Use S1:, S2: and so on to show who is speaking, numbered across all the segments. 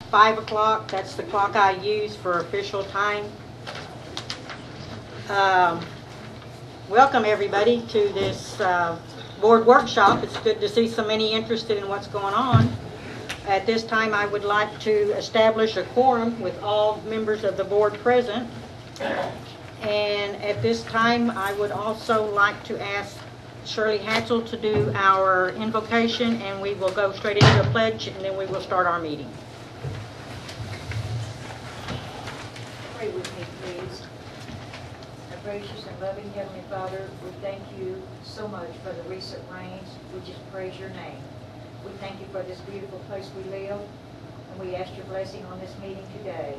S1: 5 o'clock. That's the clock I use for official time. Welcome everybody to this board workshop. It's good to see so many interested in what's going on. At this time I would like to establish a quorum with all members of the board present. And at this time I would also like to ask Shirley Hatchell to do our invocation, and we will go straight into a pledge and then we will start our meeting.
S2: Pray with me, please. Our gracious and loving Heavenly Father, we thank you so much for the recent rains. We just praise your name. We thank you for this beautiful place we live, and we ask your blessing on this meeting today.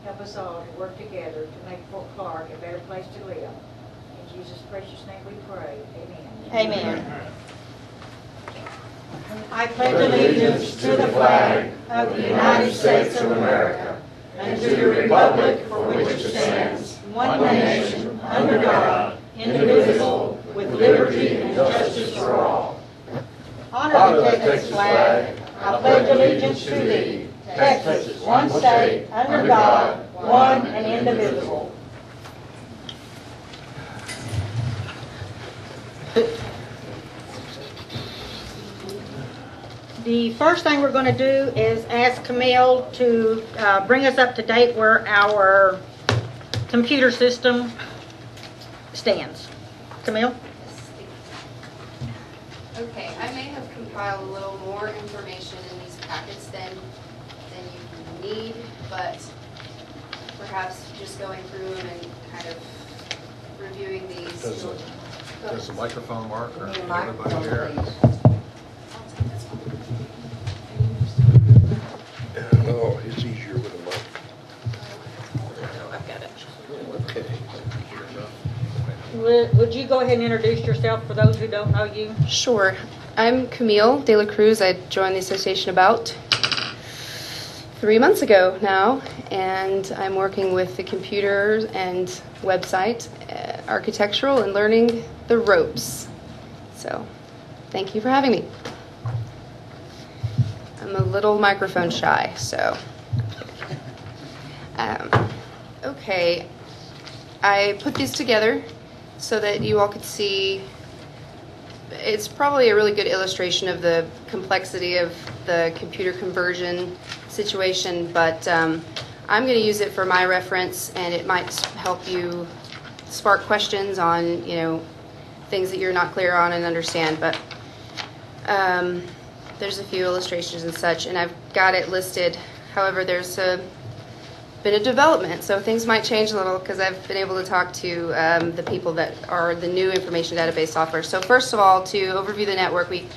S2: Help us all to work together to make Fort Clark a better place to live. In Jesus' precious name we pray. Amen.
S1: Amen. I pledge allegiance to the flag of the United States of America and to the republic for which it stands, one nation, under God, indivisible, with liberty and justice for all. Honor the Texas flag. I pledge allegiance to thee, Texas, one state, under God, one and indivisible. The first thing we're going to do is ask Camille to bring us up to date where our computer system stands. Camille?
S3: Okay, I may have compiled a little more information in these packets than you need, but perhaps just going through them and kind of reviewing these.
S4: Does the microphone work, or
S2: Need a
S4: can
S2: microphone,
S4: everybody hear?
S2: please.
S4: Oh, it's easier with a mic.
S1: I've got it.
S4: Okay.
S1: Would you go ahead and introduce yourself for those who don't know you?
S3: Sure. I'm Camille De La Cruz. I joined the association about 3 months ago now, and I'm working with the computer and website, architectural, and learning the ropes. So, thank you for having me. I'm a little microphone shy, so. Okay, I put these together so that you all could see. It's probably a really good illustration of the complexity of the computer conversion situation, but I'm going to use it for my reference, and it might help you spark questions on, things that you're not clear on and understand. But there's a few illustrations and such, and I've got it listed. However, there's been a development, so things might change a little because I've been able to talk to the people that are the new information database software. So first of all, to overview the network, we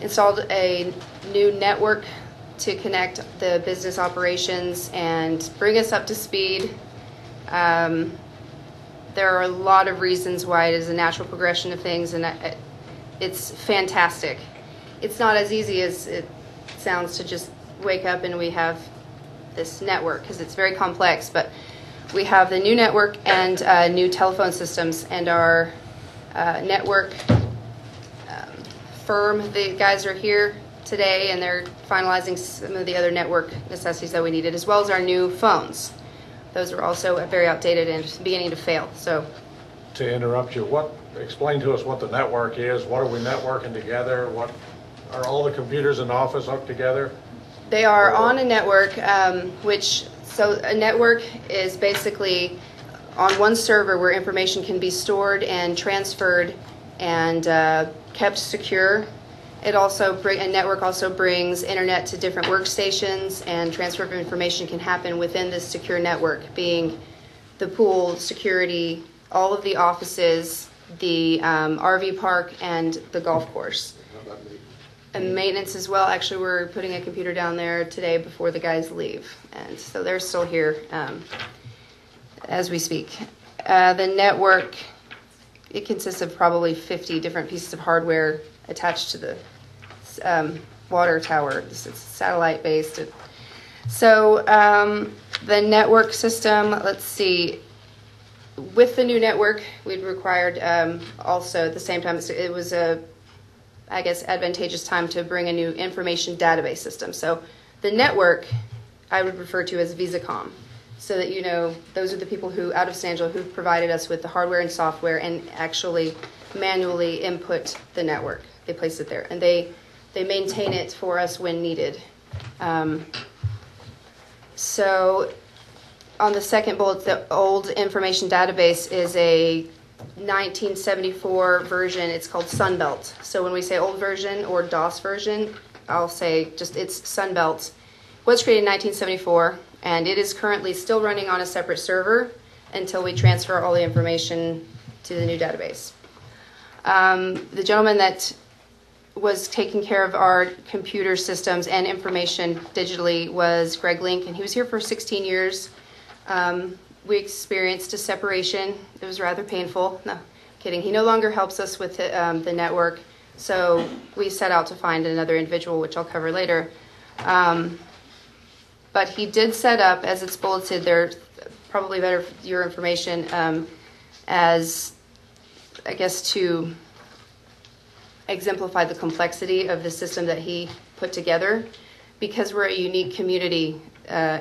S3: installed a new network to connect the business operations and bring us up to speed. There are a lot of reasons why it is a natural progression of things, and it's fantastic. It's not as easy as it sounds to just wake up and we have this network, because it's very complex, but we have the new network and new telephone systems, and our network firm, the guys are here today and they're finalizing some of the other network necessities that we needed, as well as our new phones. Those are also very outdated and beginning to fail. So,
S4: To interrupt you, explain to us what the network is. What are we networking together? What are all the computers in the office hooked together?
S3: they are on a network, so a network is basically on one server where information can be stored and transferred and kept secure. A network also brings internet to different workstations, and transfer of information can happen within this secure network, being the pool, security, all of the offices, the RV park, and the golf course. And maintenance as well. Actually, we're putting a computer down there today before the guys leave, and so they're still here as we speak. The network, it consists of probably 50 different pieces of hardware attached to the water tower. It's satellite based. So the network system, let's see, with the new network, we'd required also at the same time, it was advantageous time to bring a new information database system. So the network I would refer to as Visacom, so that you know those are the people who, out of San Angelo, who provided us with the hardware and software and actually manually input the network. They place it there, and they maintain it for us when needed. So on the second bullet, the old information database is a 1974 version. It's called Sunbelt. So when we say old version or DOS version, I'll say just it's Sunbelt. Was created in 1974, and it is currently still running on a separate server until we transfer all the information to the new database. The gentleman that was taking care of our computer systems and information digitally was Greg Link, and he was here for 16 years. We experienced a separation. It was rather painful. No, kidding. He no longer helps us with the network, so we set out to find another individual, which I'll cover later. But he did set up, as it's bulleted there, probably better for your information, as, I guess, to exemplify the complexity of the system that he put together. Because we're a unique community,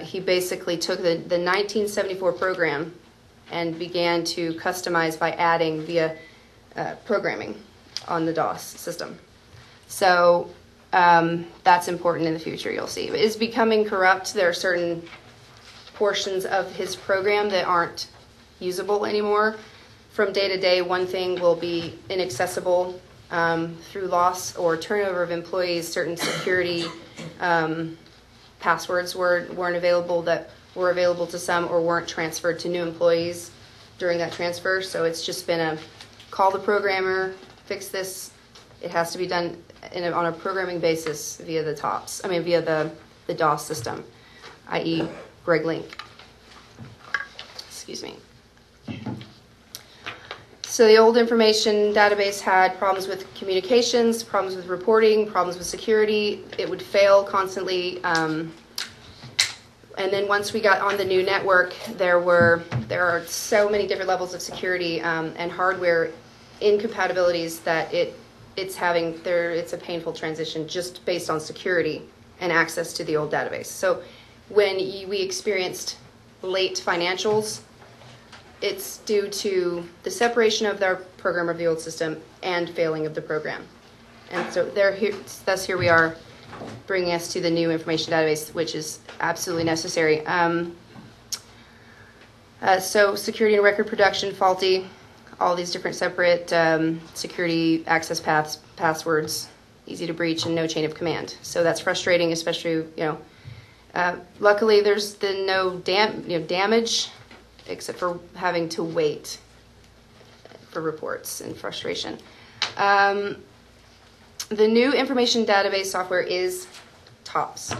S3: he basically took the 1974 program and began to customize by adding via programming on the DOS system. So that's important in the future, you'll see. It is becoming corrupt. There are certain portions of his program that aren't usable anymore. From day to day, one thing will be inaccessible through loss or turnover of employees. Certain security passwords weren't available that were available to some or weren't transferred to new employees during that transfer. So it's just been a call the programmer, fix this. It has to be done on a programming basis via the the DOS system, i.e. Greg Link. Excuse me. So the old information database had problems with communications, problems with reporting, problems with security. It would fail constantly. And then once we got on the new network, there are so many different levels of security and hardware incompatibilities that it's a painful transition just based on security and access to the old database. So when we experienced late financials, it's due to the separation of our program of the old system and failing of the program. And so thus here we are, bringing us to the new information database, which is absolutely necessary. So security and record production faulty, all these different separate security access paths, passwords, easy to breach, and no chain of command. So that's frustrating, especially, luckily there's been no damage, except for having to wait for reports and frustration. The new information database software is TOPS,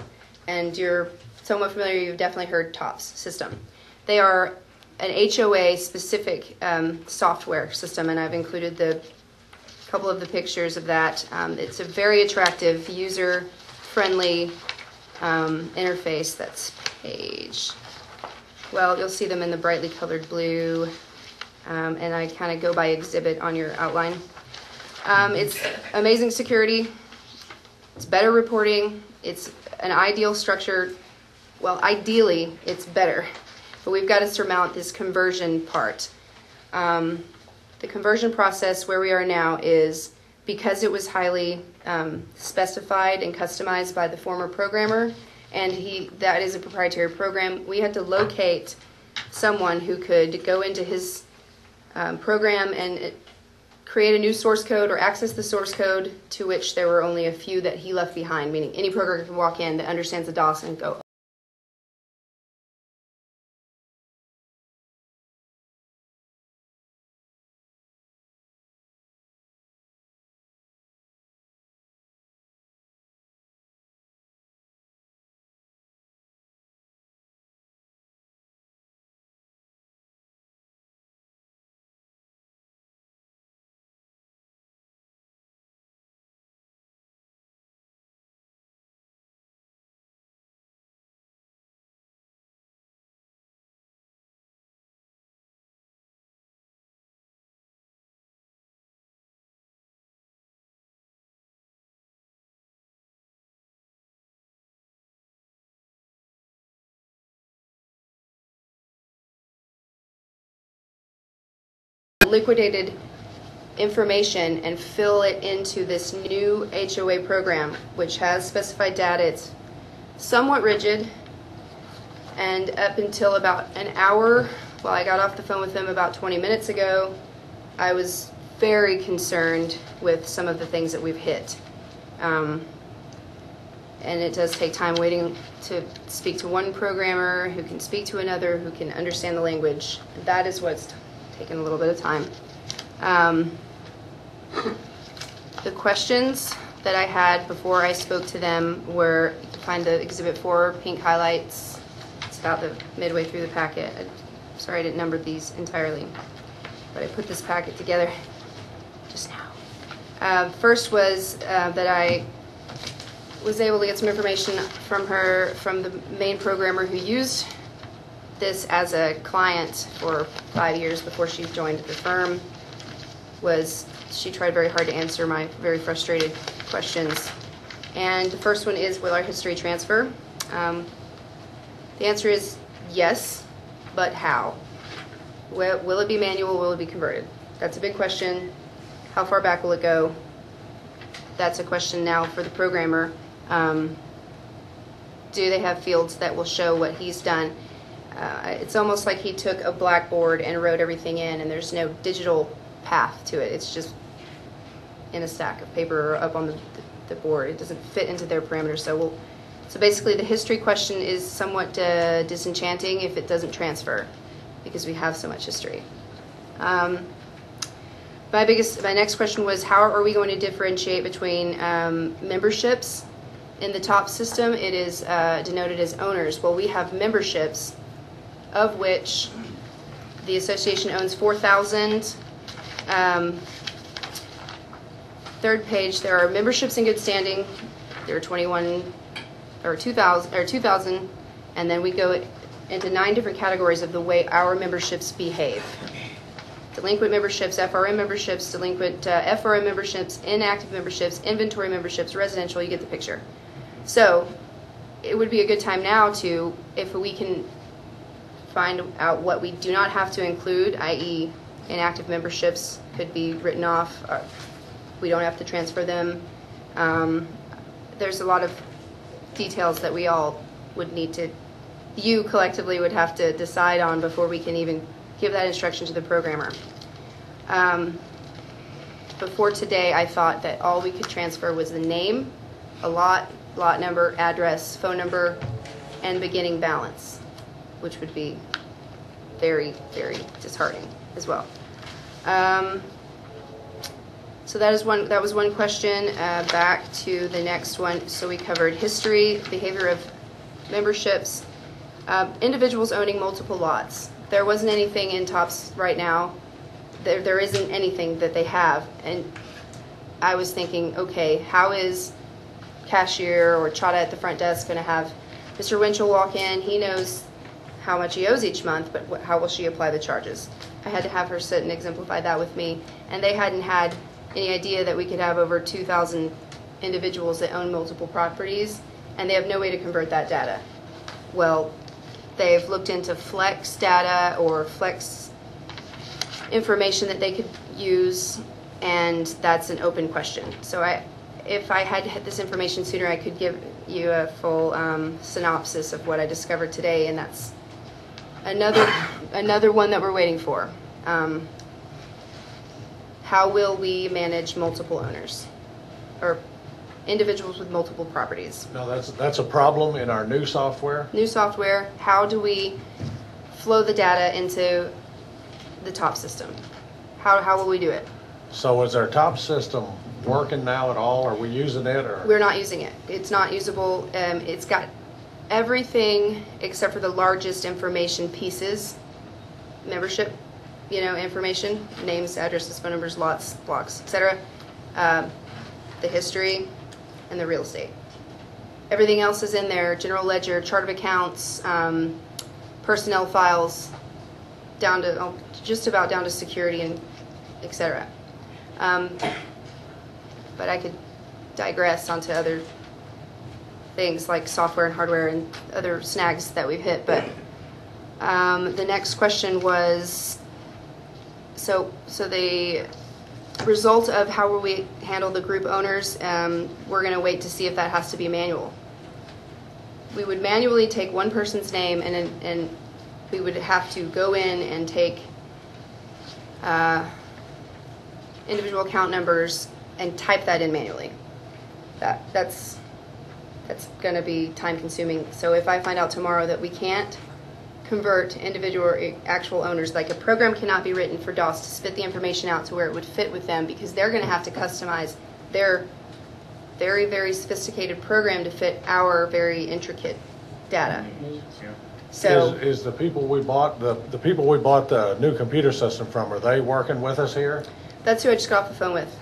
S3: and you're somewhat familiar, you've definitely heard TOPS system. They are an HOA-specific software system, and I've included a couple of the pictures of that. It's a very attractive, user-friendly interface. That's page... Well, you'll see them in the brightly colored blue, and I kind of go by exhibit on your outline. It's amazing security. It's better reporting. It's an ideal structure. Well, ideally, it's better, but we've got to surmount this conversion part. The conversion process where we are now is because it was highly specified and customized by the former programmer, and that is a proprietary program. We had to locate someone who could go into his program and create a new source code or access the source code, to which there were only a few that he left behind, meaning any programmer can walk in that understands the DOS and go, liquidated information and fill it into this new HOA program, which has specified data. It's somewhat rigid, and up until about an hour, while I got off the phone with them about 20 minutes ago, I was very concerned with some of the things that we've hit. And it does take time waiting to speak to one programmer who can speak to another who can understand the language. That is what's taken a little bit of time. The questions that I had before I spoke to them were, you can find the Exhibit 4 pink highlights. It's about the midway through the packet. Sorry I didn't number these entirely, but I put this packet together just now. First was that I was able to get some information from the main programmer who used this as a client for 5 years before she joined the firm. She tried very hard to answer my very frustrated questions. And the first one is, will our history transfer? The answer is yes, but how? Will it be manual? Will it be converted? That's a big question. How far back will it go? That's a question now for the programmer. Do they have fields that will show what he's done? It's almost like he took a blackboard and wrote everything in, and there's no digital path to it. It's just in a stack of paper or up on the board. It doesn't fit into their parameters. So basically the history question is somewhat disenchanting if it doesn't transfer, because we have so much history. My next question was, how are we going to differentiate between memberships? In the top system, it is denoted as owners. Well, we have memberships, of which the association owns 4,000. Third page, there are memberships in good standing. There are 2,000, and then we go into 9 different categories of the way our memberships behave. Delinquent memberships, FRM memberships, delinquent FRM memberships, inactive memberships, inventory memberships, residential, you get the picture. So it would be a good time now to, if we can find out what we do not have to include, i.e. inactive memberships could be written off. We don't have to transfer them. There's a lot of details that we all would need to, you collectively would have to decide on before we can even give that instruction to the programmer. Before today, I thought that all we could transfer was the name, a lot number, address, phone number, and beginning balance, which would be very, very disheartening as well. So that was one question. Back to the next one. So we covered history, behavior of memberships, individuals owning multiple lots. There wasn't anything in TOPS right now. There isn't anything that they have. And I was thinking, okay, how is cashier or Chada at the front desk going to have Mr. Winchell walk in? He knows how much he owes each month, but how will she apply the charges? I had to have her sit and exemplify that with me. And they hadn't had any idea that we could have over 2,000 individuals that own multiple properties, and they have no way to convert that data. Well, they've looked into flex data or flex information that they could use, and that's an open question. So if I had this information sooner, I could give you a full synopsis of what I discovered today, and that's another one that we're waiting for. How will we manage multiple owners or individuals with multiple properties?
S4: No, that's a problem in our new software.
S3: New software, how do we flow the data into the top system? How will we do it?
S4: So is our top system working now at all? Are we using it? Or
S3: We're not using it. It's not usable. It's got everything except for the largest information pieces, membership, information, names, addresses, phone numbers, lots, blocks, etc. The history and the real estate. Everything else is in there: general ledger, chart of accounts, personnel files, just about down to security and etc. But I could digress onto other things like software and hardware and other snags that we've hit. But the next question was, So the result of how we handle the group owners, we're going to wait to see if that has to be manual. We would manually take one person's name, and we would have to go in and take individual account numbers and type that in manually. That's going to be time consuming. So if I find out tomorrow that we can't convert individual or actual owners, like a program cannot be written for DOS to spit the information out to where it would fit with them, because they're going to have to customize their very, very sophisticated program to fit our very intricate data. So
S4: Is the people we bought, the people we bought the new computer system from, are they working with us here?
S3: that's who I just got off the phone with.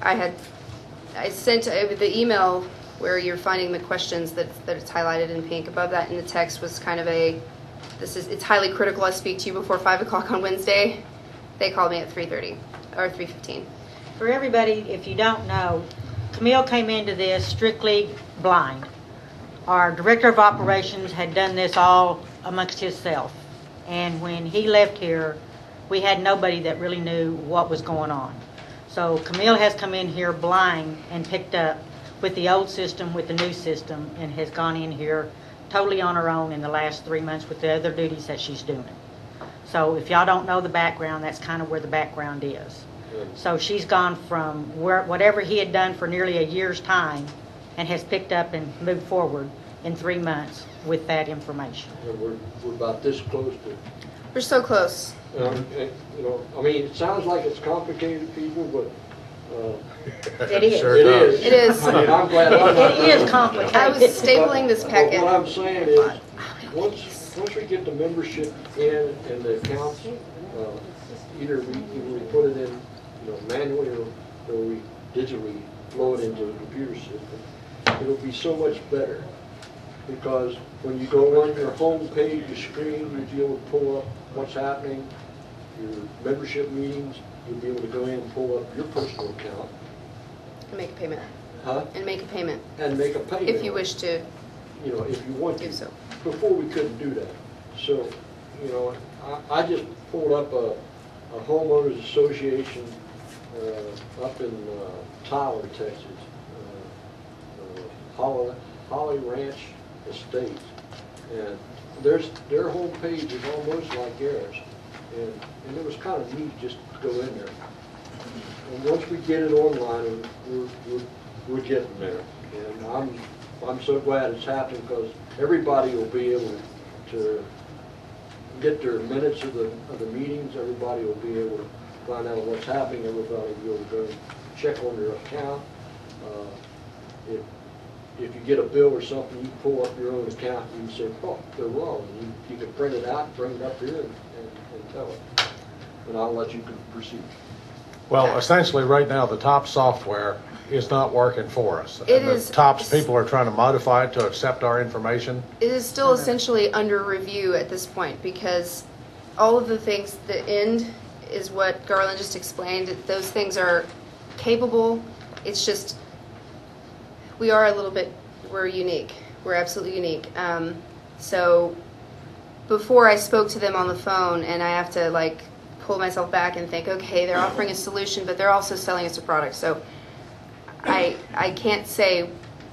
S3: I sent the email where you're finding the questions that it's highlighted in pink. Above that in the text was kind of it's highly critical I speak to you before 5 o'clock on Wednesday. They called me at 3:30 or 3:15.
S1: For everybody, if you don't know, Camille came into this strictly blind. Our director of operations had done this all amongst himself. And when he left here, we had nobody that really knew what was going on. So Camille has come in here blind and picked up with the old system, with the new system, and has gone in here totally on her own in the last 3 months with the other duties that she's doing. So if y'all don't know the background, that's kind of where the background is. So she's gone from whatever he had done for nearly a year's time and has picked up and moved forward in 3 months with that information.
S5: And we're about this close to,
S3: We're so close.
S5: and, I mean, it sounds like it's complicated, people, but
S1: It is.
S4: Sure
S5: it
S4: does.
S5: is.
S3: It is.
S5: I mean, I'm glad I'm not.
S1: It is complicated.
S3: I was stapling this packet.
S5: What I'm saying is, once we get the membership in and the accounts, either we put it in, manually or we digitally flow it into the computer system, it'll be so much better. Because when you go on your home page, your screen, you'll be able to pull up what's happening, your membership meetings, you'll be able to go in and pull up your personal account.
S3: And make a payment.
S5: Huh?
S3: And make a payment
S5: And make a payment.
S3: if you wish to
S5: If you want
S3: do
S5: to.
S3: so.
S5: Before we couldn't do that. So, I just pulled up a homeowners association up in Tyler, Texas, Holly Ranch Estates, and their home page is almost like ours, and it was kind of neat just to go in there. And once we get it online, we're getting there, and I'm so glad it's happening, because everybody will be able to get their minutes of the meetings. Everybody will be able to find out what's happening. Everybody will be able to go and check on their account. If you get a bill or something, you pull up your own account and you say, oh, they're wrong. You can print it out, bring it up here, and tell it. And I'll let you proceed.
S4: Well, essentially, right now, the TOPS software is not working for us.
S3: It
S4: And
S3: is-
S4: the TOPS people are trying to modify it to accept our information.
S3: It is still essentially under review at this point, because all of the things, the end is what Garland just explained. Those things are capable. It's just, we're unique. We're absolutely unique. So before I spoke to them on the phone, and I have to pull myself back and think, okay, they're offering a solution, but they're also selling us a product. So I can't say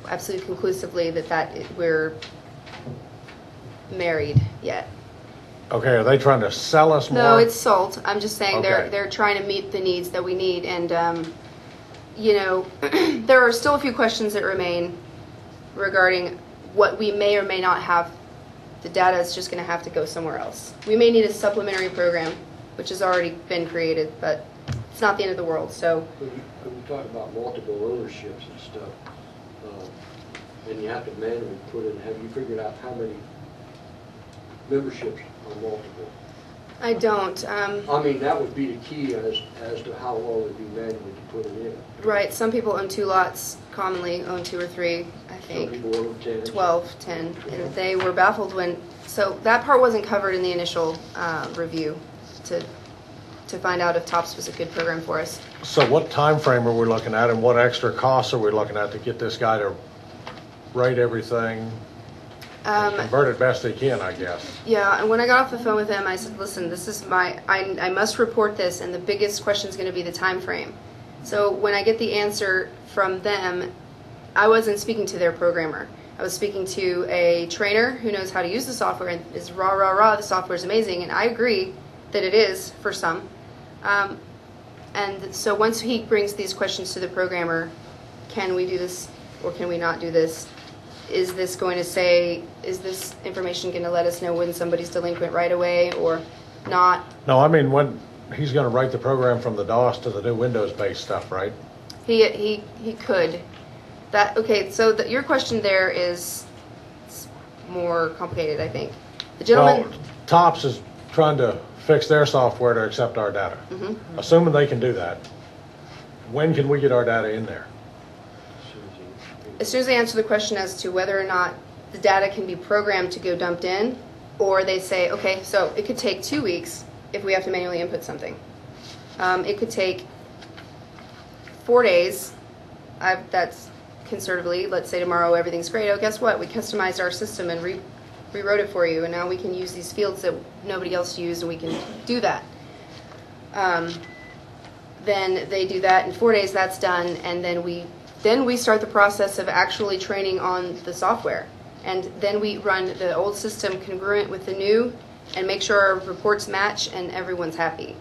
S3: absolutely conclusively that we're married yet.
S4: Okay, are they trying to sell us more?
S3: No, it's sold. I'm just saying
S4: Okay.
S3: they're trying to meet the needs that we need, and there are still a few questions that remain regarding what we may or may not have. The data is just going to have to go somewhere else. We may need a supplementary program, which has already been created, but it's not the end of the world. So
S5: When we talk about multiple ownerships and stuff, and you have to manually put in, have you figured out how many memberships are multiple?
S3: I don't.
S5: I mean, that would be the key as to how long it would be manually to put it in.
S3: Right. Some people own 2 lots, commonly own 2 or 3, I
S5: Some
S3: think.
S5: people own 10.
S3: 12, 10, and they were baffled so that part wasn't covered in the initial review to find out if TOPS was a good program for us.
S4: So what time frame are we looking at, and what extra costs are we looking at to get this guy to write everything? Convert it best they can, I guess.
S3: Yeah, and when I got off the phone with him, I said, listen, this is I must report this, and the biggest question is going to be the time frame. So when I get the answer from them, I wasn't speaking to their programmer. I was speaking to a trainer who knows how to use the software and is the software is amazing, and I agree that it is for some. And so once he brings these questions to the programmer, can we do this or can we not do this? Is this information going to let us know when somebody's delinquent right away or not?
S4: No, I mean, when he's going to write the program from the DOS to the new Windows-based stuff, right?
S3: He could. Okay, so your question there is more complicated, I think. The gentleman...
S4: Well, TOPS is trying to fix their software to accept our data.
S3: Mm-hmm.
S4: Assuming they can do that, when can we get our data in there?
S3: As soon as they answer the question as to whether or not the data can be programmed to go dumped in, or they say, okay, so it could take 2 weeks if we have to manually input something. It could take 4 days. That's conservatively. Let's say tomorrow everything's great. Oh, guess what? We customized our system and rewrote it for you, and now we can use these fields that nobody else used, and we can do that. Then they do that in 4 days. That's done, and then we start the process of actually training on the software. And then we run the old system congruent with the new and make sure our reports match and everyone's happy.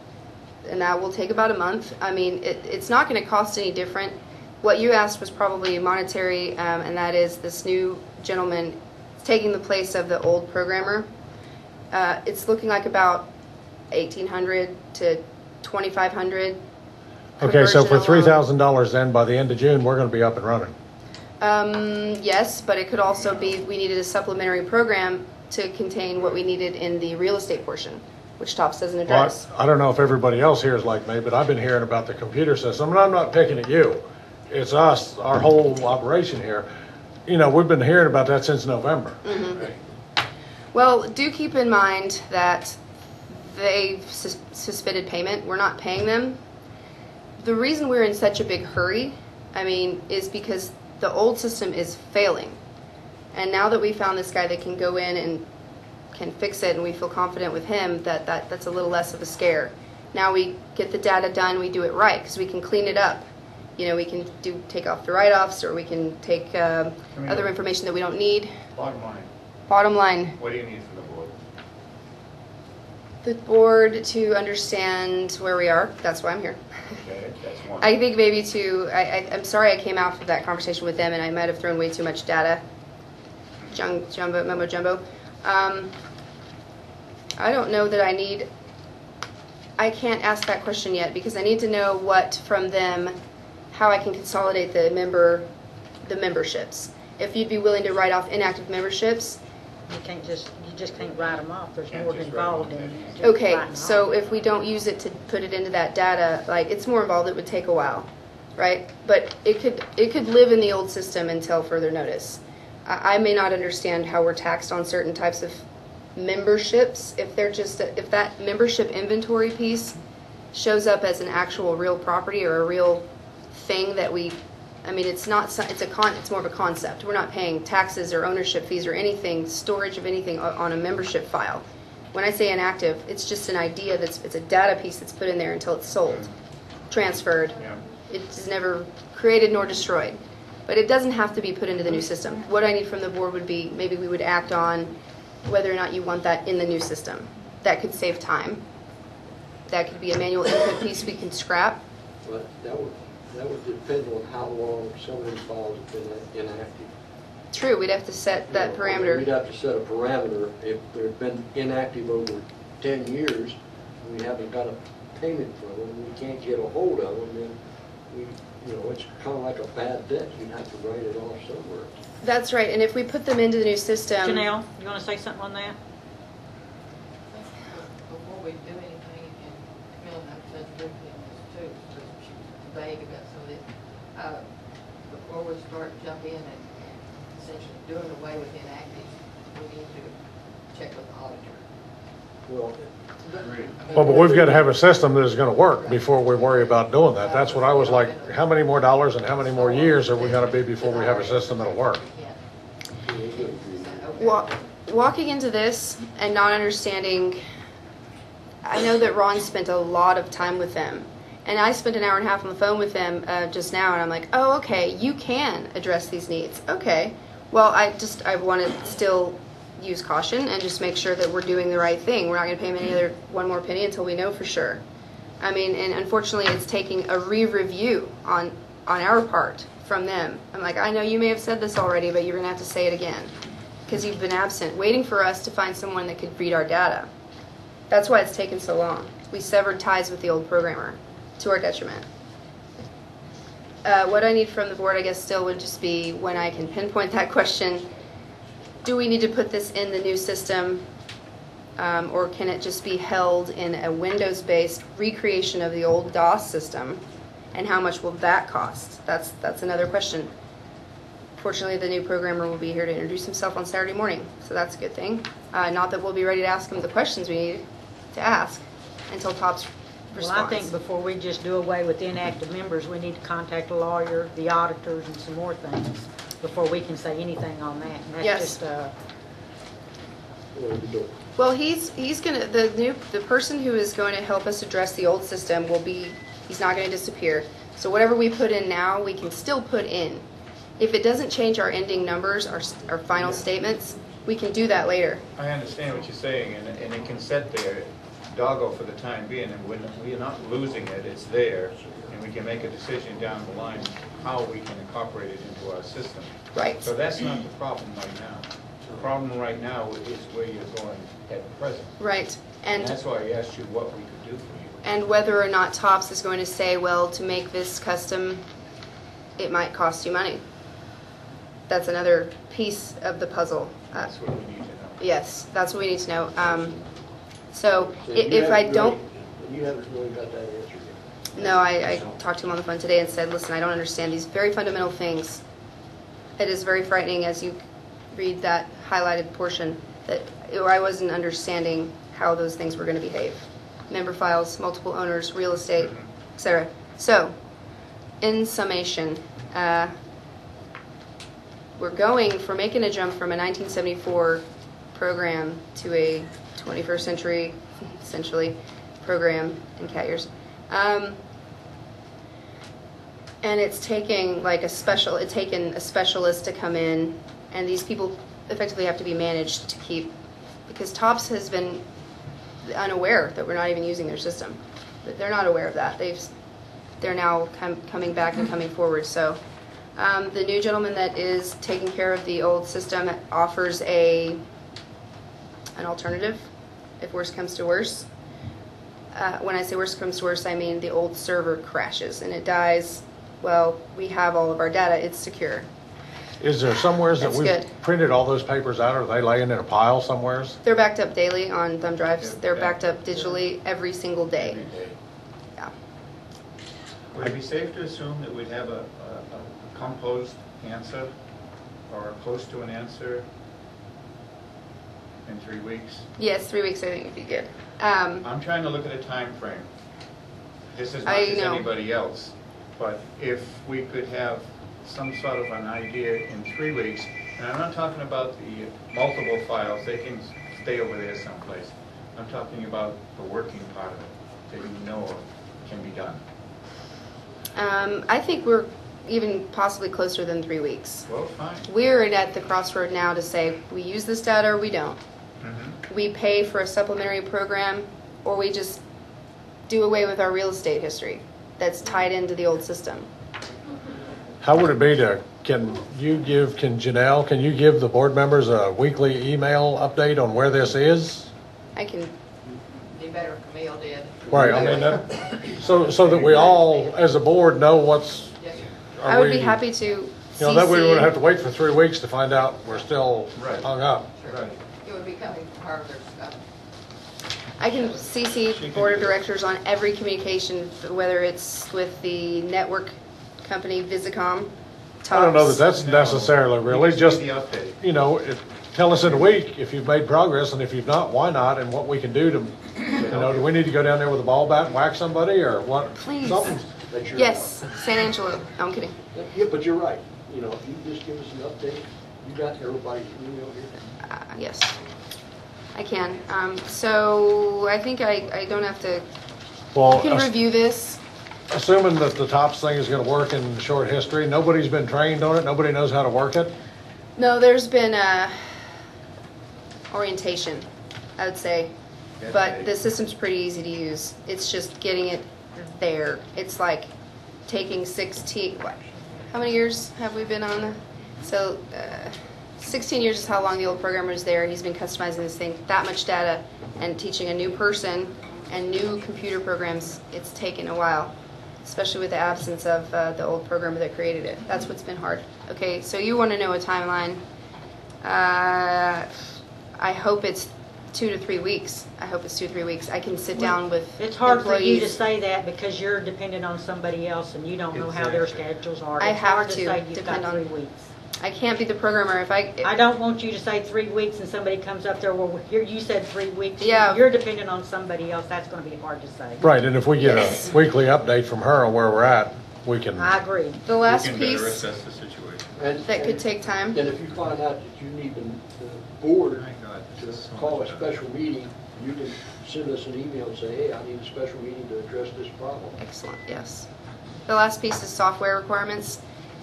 S3: And that will take about a month. I mean, it's not going to cost any different. What you asked was probably monetary, and that is this new gentleman taking the place of the old programmer. It's looking like about $1,800 to $2,500.
S4: Okay, so for
S3: conversion alone.
S4: $3,000 then, by the end of June, we're going to be up and running.
S3: Yes, but it could also be we needed a supplementary program to contain what we needed in the real estate portion, which TOPS doesn't address.
S4: Well, I don't know if everybody else here is like me, but I've been hearing about the computer system, and I'm not picking at you. It's us, our whole operation here. You know, we've been hearing about that since November.
S3: Mm-hmm. Well, do keep in mind that they've suspended payment. We're not paying them. The reason we're in such a big hurry, is because the old system is failing. And now that we found this guy that can go in and can fix it, and we feel confident with him, that's a little less of a scare. Now we get the data done, we do it right, because we can clean it up. You know, we can take off the write-offs, or we can take other information that we don't need. Bottom line.
S6: What do you need from the board?
S3: The board to understand where we are. That's why I'm here.
S6: Okay, that's one.
S3: I think maybe I'm sorry I came out of that conversation with them and I might have thrown way too much data. Mumbo jumbo. I don't know that I can't ask that question yet because I need to know what from them, how I can consolidate the memberships. If you'd be willing to write off inactive memberships.
S1: You just can't write them off. There's more involved in it.
S3: Okay, so if we don't use it to put it into that data, like it's more involved, it would take a while, right? But it could live in the old system until further notice. I may not understand how we're taxed on certain types of memberships. If that membership inventory piece shows up as an actual real property or a real thing that it's more of a concept. We're not paying taxes or ownership fees or anything, storage of anything on a membership file. When I say inactive, it's just an idea it's a data piece that's put in there until it's sold, transferred.
S6: Yeah.
S3: It's never created nor destroyed. But it doesn't have to be put into the new system. What I need from the board would be maybe we would act on whether or not you want that in the new system. That could save time. That could be a manual input piece we can scrap.
S5: But that would depend on how long some of these files have been inactive.
S3: True, we'd have to set that parameter.
S5: We'd have to set a parameter. If they've been inactive over 10 years, and we haven't got a payment from them, we can't get a hold of them, then it's kind of like a bad debt. You'd have to write it off somewhere.
S3: That's right, and if we put them into the new system...
S1: Janelle, you want to say something on that?
S7: Before we do anything, and Camille and I touched briefly on this too, because she was vague about some of this. Before we start jumping in and essentially doing away with inactives, we need to check with the auditor.
S5: Well,
S4: Well, but we've got to have a system that is going to work before we worry about doing that. That's what I was like, how many more dollars and how many more years are we going to be before we have a system that'll work?
S3: Walking into this and not understanding, I know that Ron spent a lot of time with them. And I spent an hour and a half on the phone with them just now, and I'm like, oh, okay, you can address these needs. Okay. Well, I want to still use caution and just make sure that we're doing the right thing. We're not going to pay them one more penny until we know for sure. I mean, and unfortunately, it's taking a re-review on our part from them. I'm like, I know you may have said this already, but you're going to have to say it again because you've been absent, waiting for us to find someone that could read our data. That's why it's taken so long. We severed ties with the old programmer to our detriment. What I need from the board, I guess, still would just be when I can pinpoint that question, do we need to put this in the new system, or can it just be held in a Windows-based recreation of the old DOS system, and how much will that cost? That's another question. Fortunately, the new programmer will be here to introduce himself on Saturday morning, so that's a good thing. Not that we'll be ready to ask him the questions we need to ask until TOPS responds.
S1: Well, I think before we just do away with inactive members, we need to contact a lawyer, the auditors, and some more things before we can say anything on that. And that's
S3: Yes.
S1: just,
S3: Well, he's gonna the person who is going to help us address the old system he's not going to disappear. So whatever we put in now, we can still put in. If it doesn't change our ending numbers, our final statements, we can do that later.
S6: I understand what you're saying, and it can sit there, doggo for the time being, and we're not losing it, it's there, and we can make a decision down the line how we can incorporate it into our system.
S3: Right.
S6: So that's not the problem right now. The problem right now is where you're going at present.
S3: Right.
S6: And that's why I asked you what we could do for you.
S3: And whether or not TOPS is going to say, well, to make this custom, it might cost you money. That's another piece of the puzzle.
S6: That's what we need to know.
S3: Yes, that's what we need to know. So
S5: So
S3: if I don't...
S5: You haven't really got that answer yet.
S3: No, I talked to him on the phone today and said, listen, I don't understand these very fundamental things. It is very frightening as you read that highlighted portion that I wasn't understanding how those things were going to behave. Member files, multiple owners, real estate, etc. So, in summation, we're making a jump from a 1974 program to a 21st century, essentially, program in cat years. And it's taken a specialist to come in, and these people effectively have to be managed to keep, because TOPS has been unaware that we're not even using their system. They're not aware of that. They're now coming back and coming forward. So the new gentleman that is taking care of the old system offers an alternative if worse comes to worse. When I say worse comes to worse, I mean the old server crashes and it dies. Well, we have all of our data. It's secure.
S4: Is there somewheres that
S3: That's
S4: we've
S3: good.
S4: printed all those papers out? Are they laying in a pile somewheres?
S3: They're backed up daily on thumb drives.
S6: Yeah,
S3: They're
S6: yeah.
S3: backed up digitally every single day.
S6: Every day.
S3: Yeah.
S6: Would it be safe to assume that we'd have a composed answer or close to an answer in 3 weeks?
S3: Yes, 3 weeks I think would be good.
S6: I'm trying to look at a time frame. This is not
S3: I
S6: as
S3: know.
S6: anybody else, but if we could have some sort of an idea in 3 weeks, and I'm not talking about the multiple files, they can stay over there someplace. I'm talking about the working part of it that you know can be done.
S3: I think we're even possibly closer than 3 weeks.
S6: Well, fine.
S3: We're at the crossroad now to say we use this data or we don't.
S6: Mm-hmm.
S3: We pay for a supplementary program or we just do away with our real estate history that's tied into the old system.
S4: How would it be can you give the board members a weekly email update on where this is?
S3: I can,
S7: Be better if Camille did.
S4: Right, I mean, so that we all, as a board, know what's,
S7: Yes, sir.
S3: I would be happy to
S4: that way we
S3: CC.
S4: wouldn't have to wait for 3 weeks to find out we're still
S6: Right.
S4: hung up.
S6: Right.
S7: It would be coming from her, there's stuff.
S3: I can CC the board of directors on every communication, whether it's with the network company, Visicom, TOPS.
S4: I don't know that that's necessarily really, just,
S6: the update.
S4: tell us in a week if you've made progress, and if you've not, why not, and what we can do to, do we need to go down there with a ball bat and whack somebody, or what?
S3: Please.
S4: Something.
S5: That's your-
S3: Yes, San Angelo. No, I'm kidding.
S5: Yeah, but you're right. If you just give us an update, you got everybody's email here.
S3: Yes, I can. So I think I don't have to,
S4: Well,
S3: you can review this.
S4: assuming that the TOPS thing is going to work in short history, nobody's been trained on it, nobody knows how to work it?
S3: No, there's been orientation, I would say. But the system's pretty easy to use. It's just getting it there. It's like taking 16, what? How many years have we been on? So 16 years is how long the old programmer is there. He's been customizing this thing, that much data, and teaching a new person and new computer programs. It's taken a while, especially with the absence of the old programmer that created it. That's what's been hard. Okay, so you want to know a timeline. I hope it's 2 to 3 weeks. I hope it's 2 to 3 weeks. I can sit down with
S1: It's hard for you to
S3: employees.
S1: say that because you're dependent on somebody else and you don't know how their
S6: Exactly.
S1: schedules are.
S3: I
S1: It's
S3: have
S1: hard
S3: to
S1: say you've
S3: depend
S1: got
S3: on-
S1: 3 weeks.
S3: I can't be the programmer if
S1: I don't want you to say 3 weeks and somebody comes up there, well, here, you said 3 weeks.
S3: Yeah.
S1: You're dependent on somebody else. That's going to be hard to say.
S4: Right, and if we get
S3: Yes.
S4: a weekly update from her on where we're at, we can,
S1: I agree.
S3: The last
S6: We can better
S3: piece
S6: assess the situation.
S3: that could take time.
S5: And if you find out that you need the board
S6: My God,
S5: to
S6: this is so
S5: call a
S6: much better.
S5: special meeting, you can send us an email and say, hey, I need a special meeting to address this problem.
S3: Excellent, yes. The last piece is software requirements.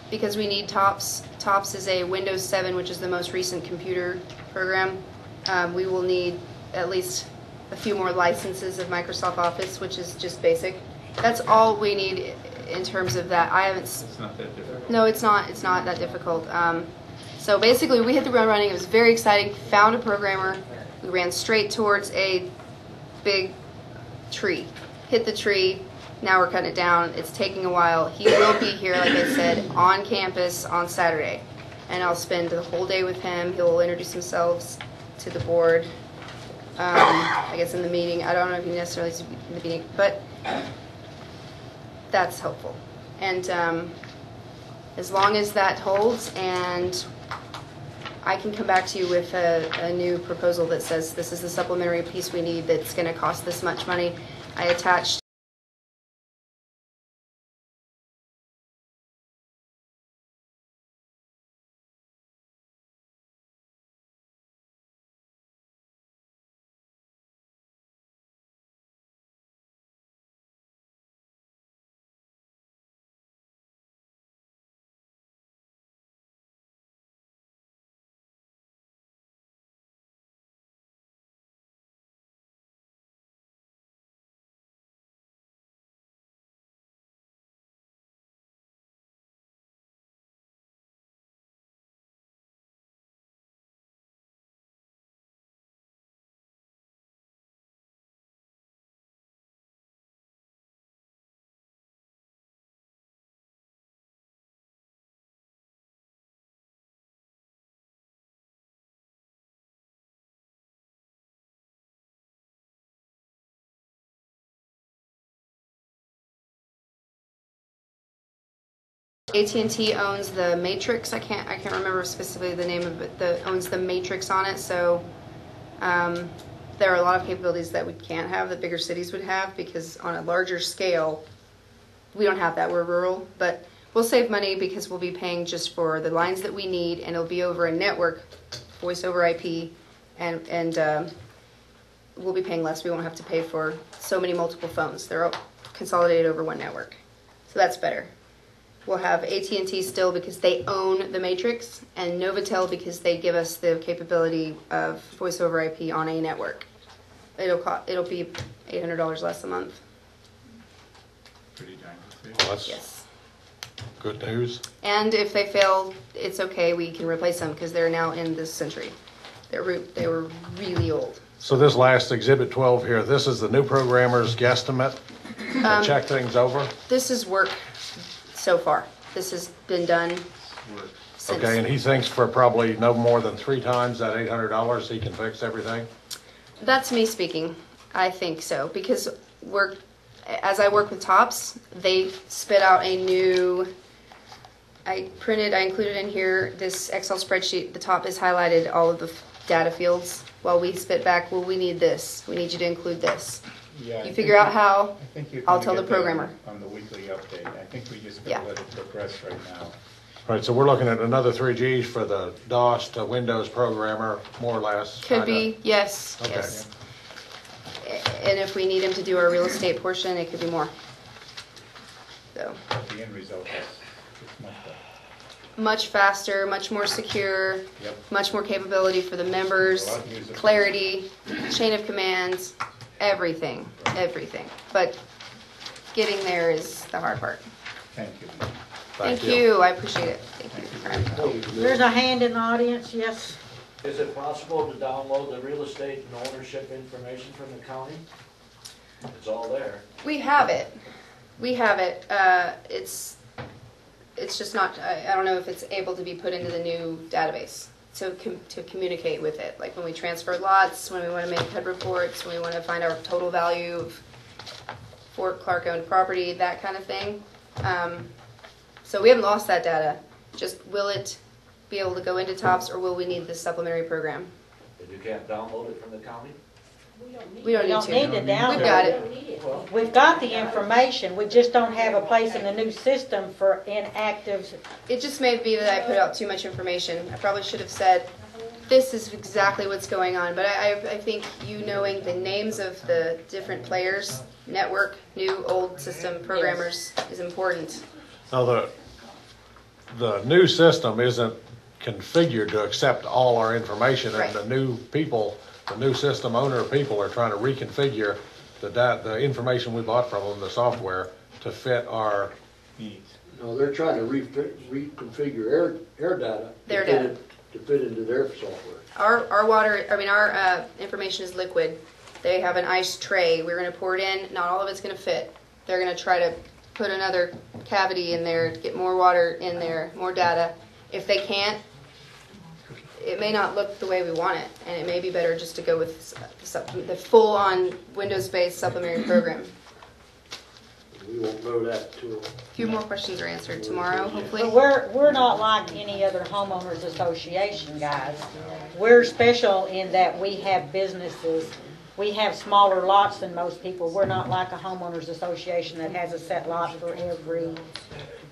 S3: Because we need TOPS. TOPS is a Windows 7, which is the most recent computer program. We will need at least a few more licenses of Microsoft Office, which is just basic. That's all we need in terms of that. I haven't.
S6: It's not that difficult.
S3: No, it's not. It's not that difficult. So basically, we hit the ground running. It was very exciting. Found a programmer. We ran straight towards a big tree. Hit the tree. Now we're cutting it down. It's taking a while. He will be here, like I said, on campus on Saturday. And I'll spend the whole day with him. He'll introduce himself to the board, I guess in the meeting. I don't know if he necessarily is in the meeting, but that's helpful. And as long as that holds, and I can come back to you with a new proposal that says this is the supplementary piece we need that's going to cost this much money. I attached AT&T owns the Matrix. I can't remember specifically the name of it. Owns the Matrix on it. So there are a lot of capabilities that we can't have that bigger cities would have because on a larger scale, we don't have that. We're rural, but we'll save money because we'll be paying just for the lines that we need, and it'll be over a network, voice over IP, and we'll be paying less. We won't have to pay for so many multiple phones. They're all consolidated over one network, so that's better. We'll have AT&T still because they own the Matrix, and Novatel because they give us the capability of voice over IP on a network. It'll be $800 less a month.
S6: Pretty darn good.
S4: well, that's
S3: Yes.
S4: good news.
S3: And if they fail, it's okay. We can replace them because they're now in this century. They were really old.
S4: So this last Exhibit 12 here, this is the new programmer's guesstimate to check things over?
S3: This is work so far. This has been done
S6: Work.
S3: since.
S4: Okay, and he thinks for probably no more than 3 times that $800, he can fix everything?
S3: That's me speaking. I think so because as I work with TOPS, they spit out a new. I included in here this Excel spreadsheet. The top is highlighted all of the data fields. While we spit back, well, we need this. We need you to include this.
S6: Yeah,
S3: You figure out how.
S6: I think you're
S3: I'll
S6: gonna
S3: tell the
S6: get that
S3: programmer.
S6: on the weekly update. I think we just
S3: Yeah.
S6: gotta let it progress right now.
S4: Right, so we're looking at another 3Gs for the DOS to Windows programmer, more or less.
S3: Could
S4: kinda.
S3: be, yes,
S4: Okay.
S3: yes. And if we need him to do our real estate portion, it could be more. So,
S6: But the end result is it's much better.
S3: much faster, much more secure,
S6: Yep.
S3: much more capability for the members,
S6: A lot of user
S3: clarity, chain of commands, everything, everything. But getting there is the hard part.
S6: Thank you.
S3: Thank you, I appreciate it. Thank you.
S5: Thank you, Camille.
S1: There's a hand in the audience, yes?
S8: Is it possible to download the real estate and ownership information from the county? It's all there.
S3: We have it. We have it. It's just not, I don't know if it's able to be put into the new database to communicate with it. Like when we transfer lots, when we want to make HUD reports, when we want to find our total value of Fort Clark owned property, that kind of thing. So we haven't lost that data. Just will it be able to go into TOPS, or will we need this supplementary program?
S8: And you can't download it from the county?
S3: We don't
S1: We don't need to download.
S3: We've got it.
S8: Well,
S1: We've got the information, we just don't have a place in the new system for inactives.
S3: It just may be that I put out too much information. I probably should have said, this is exactly what's going on. But I think you knowing the names of the different players, network, new, old system programmers, is important.
S4: Now, the new system isn't configured to accept all our information,
S3: Right.
S4: and the new people, the new system owner people are trying to reconfigure the information we bought from them, the software, to fit our,
S6: Needs.
S5: No, they're trying to reconfigure air data.
S3: Their
S5: to fit
S3: data.
S5: To fit into their software.
S3: Our water, our information is liquid. They have an ice tray. We're going to pour it in. Not all of it's going to fit. They're going to try to put another cavity in there, get more water in there, more data. If they can't, it may not look the way we want it, and it may be better just to go with the full-on Windows-based supplementary program.
S5: We won't know that till.
S3: A few more questions are answered tomorrow, hopefully.
S1: But we're not like any other homeowners association, guys. We're special in that we have businesses. We have smaller lots than most people. We're not like a homeowners association that has a set lot for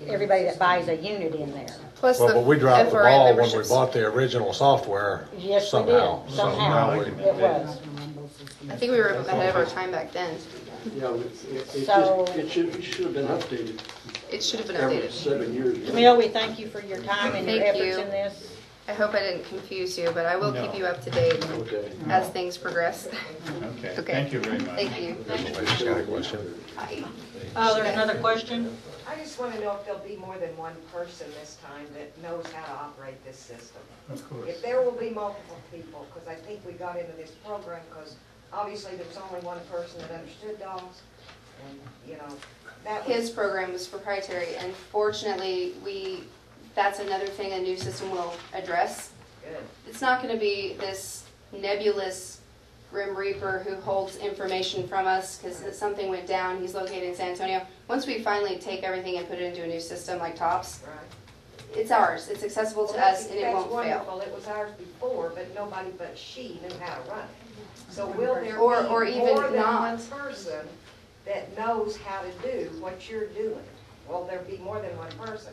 S1: everybody that buys a unit in there.
S3: Plus
S4: well,
S3: the
S4: but we dropped the
S3: FRA
S4: ball when we
S3: memberships.
S4: bought the original software
S1: Yes, we
S4: somehow.
S1: did, somehow.
S4: we-
S1: It was.
S3: I think we were ahead of our time back then.
S5: Yeah,
S1: So-
S5: it should have been updated
S3: It should have been
S5: every
S3: updated.
S5: 7 years.
S1: Camille, we thank you for your time and your
S3: Thank
S1: efforts
S3: you.
S1: in this.
S3: I hope I didn't confuse you, but I will keep
S6: No.
S3: you up to date
S5: Okay.
S3: as things progress.
S6: Okay,
S3: Okay.
S6: thank you very much.
S3: Thank you.
S4: Lady's got a question.
S1: Oh, there's another question?
S9: I just want to know if there'll be more than one person this time that knows how to operate this system.
S6: Of course.
S9: If there will be multiple people, because I think we got into this program because obviously there's only one person that understood dogs, and, you know, that was...
S3: His program was proprietary, and fortunately, that's another thing a new system will address.
S9: Good.
S3: It's not going to be this nebulous Grim Reaper who holds information from us because something went down. He's located in San Antonio. Once we finally take everything and put it into a new system like TOPS,
S9: Right.
S3: it's ours. It's accessible to
S9: Well,
S3: us, and it
S9: that's
S3: won't fail.
S9: wonderful. It was ours before, but nobody but she knew how to run it. So will there
S3: Or
S9: be
S3: even
S9: more than
S3: not.
S9: one person that knows how to do what you're doing? Will there be more than one person?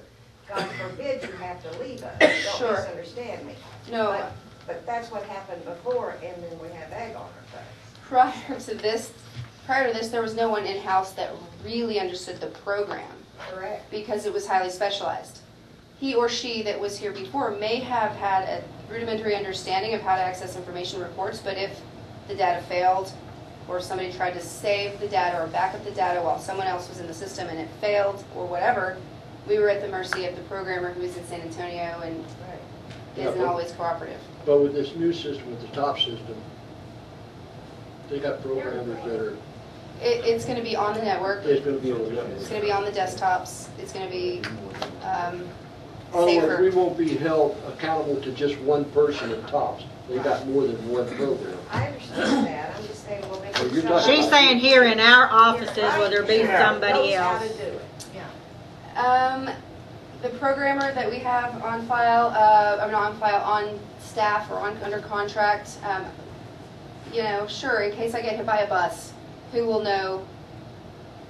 S9: God forbid you have to leave us. Don't
S3: Sure.
S9: misunderstand me.
S3: No,
S9: But that's what happened before, and then we have egg on our face.
S3: prior to this, there was no one in-house that really understood the program
S9: Correct.
S3: because it was highly specialized. He or she that was here before may have had a rudimentary understanding of how to access information reports, but if the data failed or somebody tried to save the data or back up the data while someone else was in the system and it failed or whatever, we were at the mercy of the programmer who was in San Antonio and
S9: Right.
S5: Yeah,
S3: isn't
S5: but-
S3: always cooperative.
S5: But with this new system, with the top system, they got programmers that are,
S3: It's going to be on the network.
S5: it's gonna be on the
S3: It's
S5: network.
S3: going to be on the desktops. It's going to be
S5: Otherwise, we
S3: safer.
S5: won't be held accountable to just one person at tops. They got more than one program.
S9: I understand that. I'm just saying, well, maybe...
S5: So you're talking
S1: She's saying here in our offices, will there be somebody
S9: Knows how
S1: else?
S9: to do it.
S3: The programmer that we have on file, not on file, on staff or under contract, sure, in case I get hit by a bus, who will know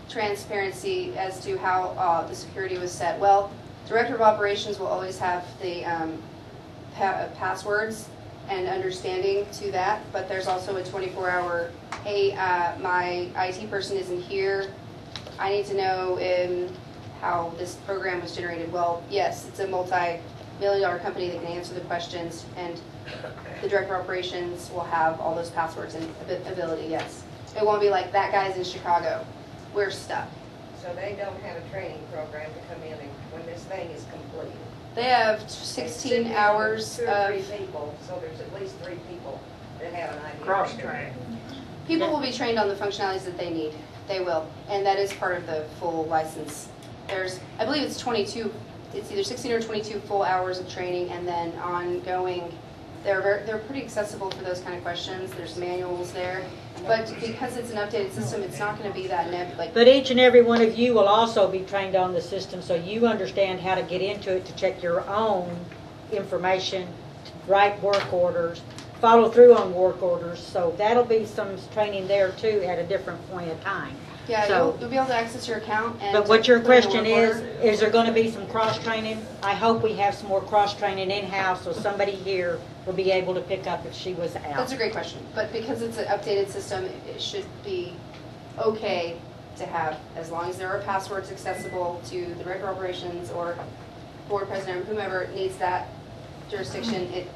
S3: transparency as to how the security was set? Well, Director of Operations will always have the passwords and understanding to that, but there's also a 24-hour, hey, my IT person isn't here. I need to know how this program was generated. Well, yes, it's a multi-million-dollar company that can answer the questions, and the Director of Operations will have all those passwords and ability, yes. It won't be like, that guy's in Chicago. We're stuck.
S9: So they don't have a training program to come in and when this thing is completed.
S3: They have
S9: It's
S3: 16
S9: sitting
S3: hours
S9: with 2 or 3
S3: of...
S9: people, so there's at least 3 people that have an idea.
S6: Cross-train.
S3: People will be trained on the functionalities that they need. They will. And that is part of the full license. I believe it's 22, it's either 16 or 22 full hours of training, and then ongoing. They're pretty accessible for those kind of questions. There's manuals there. But because it's an updated system, it's not going to be that
S1: But each and every one of you will also be trained on the system, so you understand how to get into it to check your own information, write work orders, follow through on work orders. So that'll be some training there too at a different point of time.
S3: Yeah,
S1: So,
S3: you'll be able to access your account. And
S1: but what your
S3: put in a
S1: question
S3: work order.
S1: is there going to be some cross-training? I hope we have some more cross-training in-house so somebody here will be able to pick up if she was out.
S3: That's a great question. But because it's an updated system, it should be okay to have, as long as there are passwords accessible to the Director of Operations or board president, whomever needs that jurisdiction.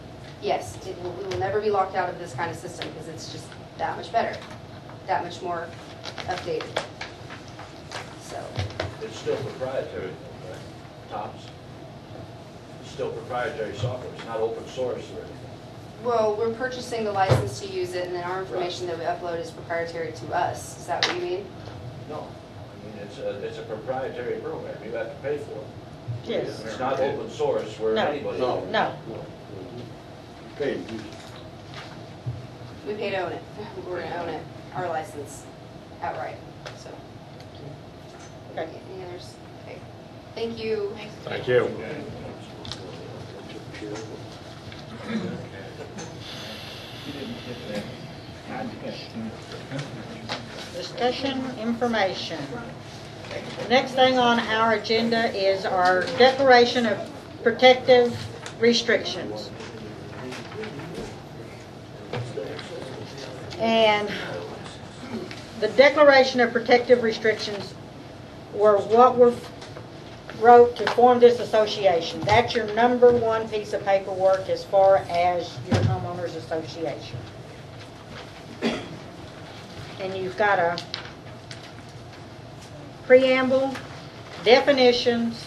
S3: Yes, it will never be locked out of this kind of system because it's just that much better, that much more updated. So.
S8: It's still proprietary, right? Tops. It's still proprietary software. It's not open source or anything.
S3: Well, we're purchasing the license to use it, and then our information that we upload is proprietary to us. Is that what you mean?
S8: No. I mean, it's a proprietary program. You have to pay for it.
S1: Yes.
S8: It's not open source where
S1: No.
S8: anybody.
S1: No.
S5: Okay.
S3: We pay to own it. We're going to own it, our license, outright. So.
S1: Okay.
S3: Any others? Okay. Thank you.
S4: Thank you.
S1: Discussion information. The next thing on our agenda is our declaration of protective restrictions. And the declaration of protective restrictions were what we wrote to form this association. That's your number one piece of paperwork as far as your homeowners association. And you've got a preamble, definitions,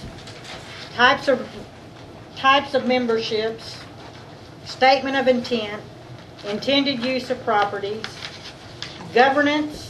S1: types of memberships, statement of intent, intended use of properties, governance,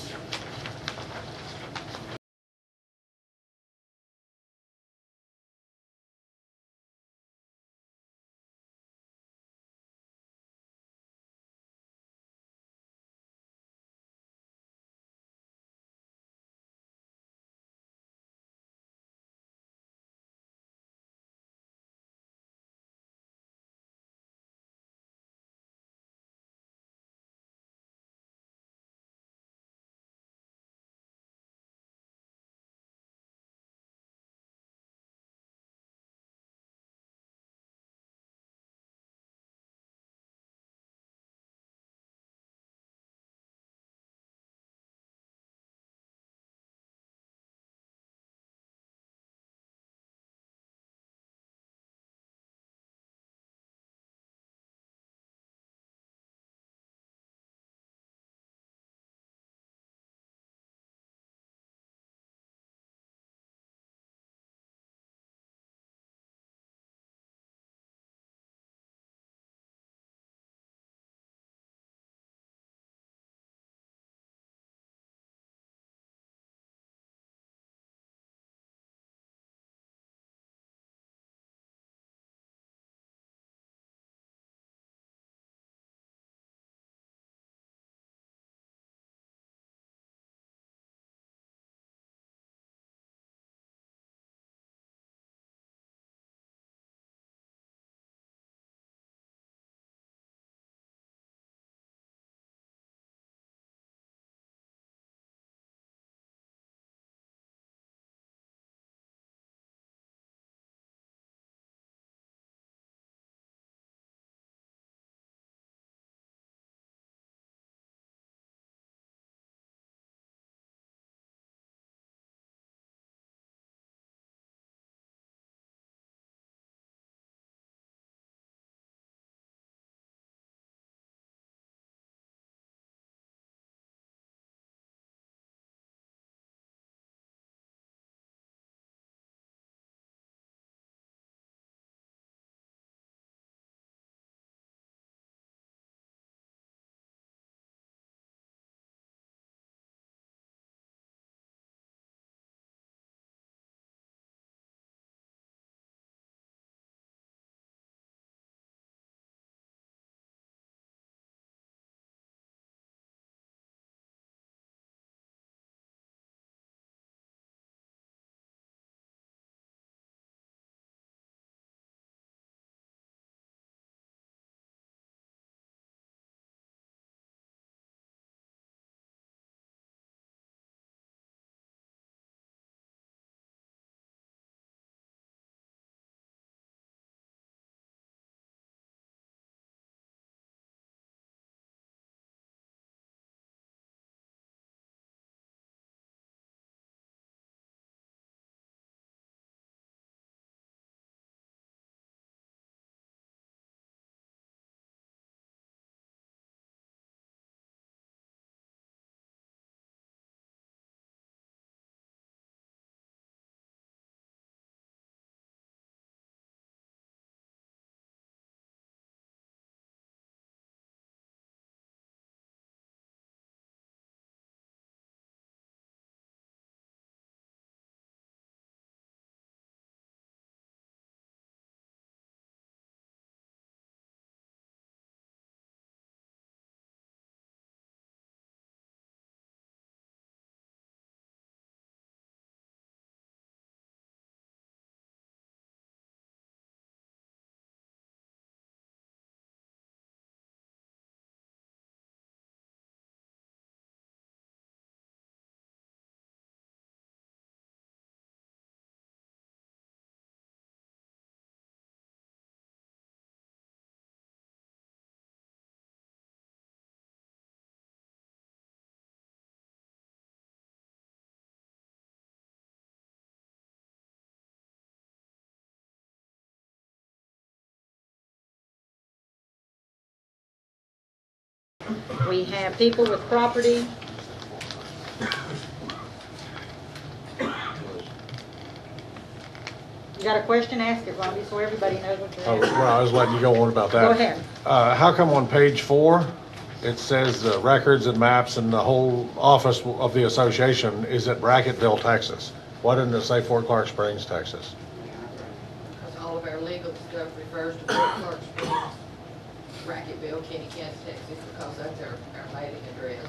S1: We have people with property. You got a question? Ask it, Robbie, so everybody knows what you're
S4: Oh,
S1: asking.
S4: well, I was letting you go on about that.
S1: Go ahead.
S4: How come on page 4, it says records and maps and the whole office of the association is at Bracketville, Texas? Why didn't it say Fort Clark Springs, Texas?
S7: Because all of our legal stuff refers to Fort Clark Springs, Bracketville, Kenny, Kansas, Texas, because that's our mailing address.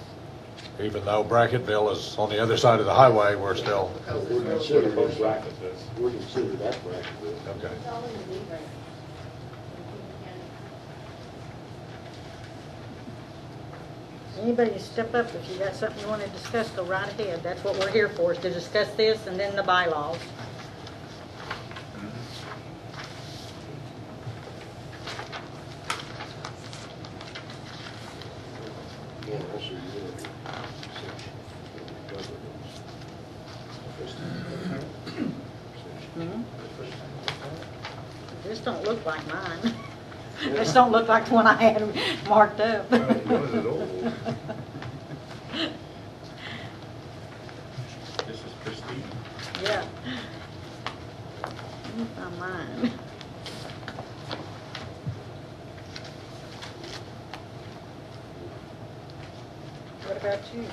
S4: Even though Bracketville is on the other side of the highway, we're still,
S7: Because
S5: We're
S7: it's
S5: considered
S8: Both
S5: as
S8: brackets is.
S5: we're considered that bracket.
S4: okay.
S1: Anybody step up if you got something you want to discuss, go right ahead. That's what we're here for, is to discuss this and then the bylaws.
S5: Yeah, also you know, section of governance.
S1: Mhm. This don't look like mine. This don't look like the one I had marked up.
S6: Yours is old. This is pristine.
S1: Yeah. Let me find mine. What about you?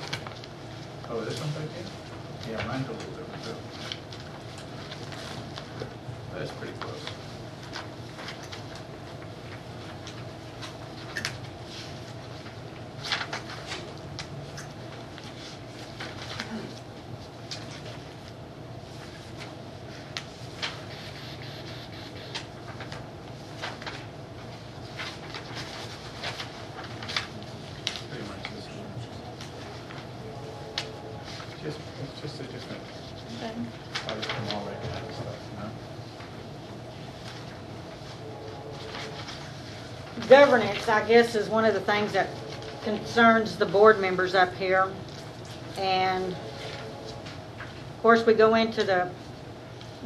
S6: Oh, this one's right there? Yeah, mine's a little different too. That's pretty close. Pretty much the same. It's just a different, how to come all right kind of stuff, you know?
S1: Governance, I guess, is one of the things that concerns the board members up here. And of course, we go into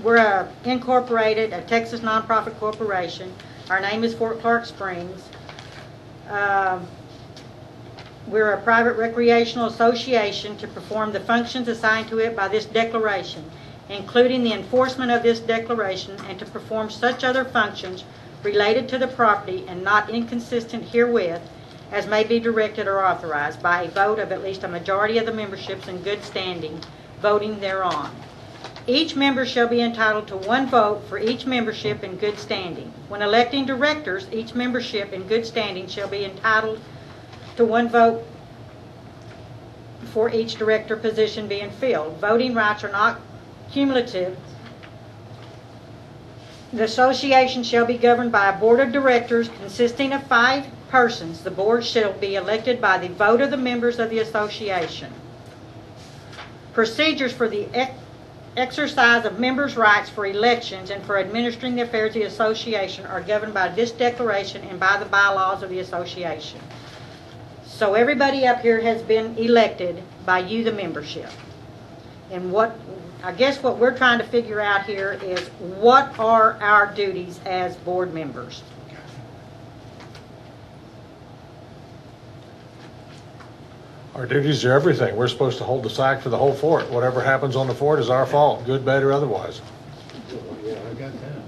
S1: we're a incorporated, a Texas nonprofit corporation. Our name is Fort Clark Springs. We're a private recreational association to perform the functions assigned to it by this declaration, including the enforcement of this declaration, and to perform such other functions related to the property and not inconsistent herewith as may be directed or authorized by a vote of at least a majority of the memberships in good standing, voting thereon. Each member shall be entitled to 1 vote for each membership in good standing. When electing directors, each membership in good standing shall be entitled to 1 vote for each director position being filled. Voting rights are not cumulative. The association shall be governed by a board of directors consisting of 5 persons. The board shall be elected by the vote of the members of the association. Procedures for the exercise of members' rights for elections and for administering the affairs of the association are governed by this declaration and by the bylaws of the association. So everybody up here has been elected by you, the membership. And I guess what we're trying to figure out here is, what are our duties as board members?
S4: Our duties are everything. We're supposed to hold the sack for the whole fort. Whatever happens on the fort is our fault, good, bad, or otherwise.
S5: Yeah,
S6: I got that.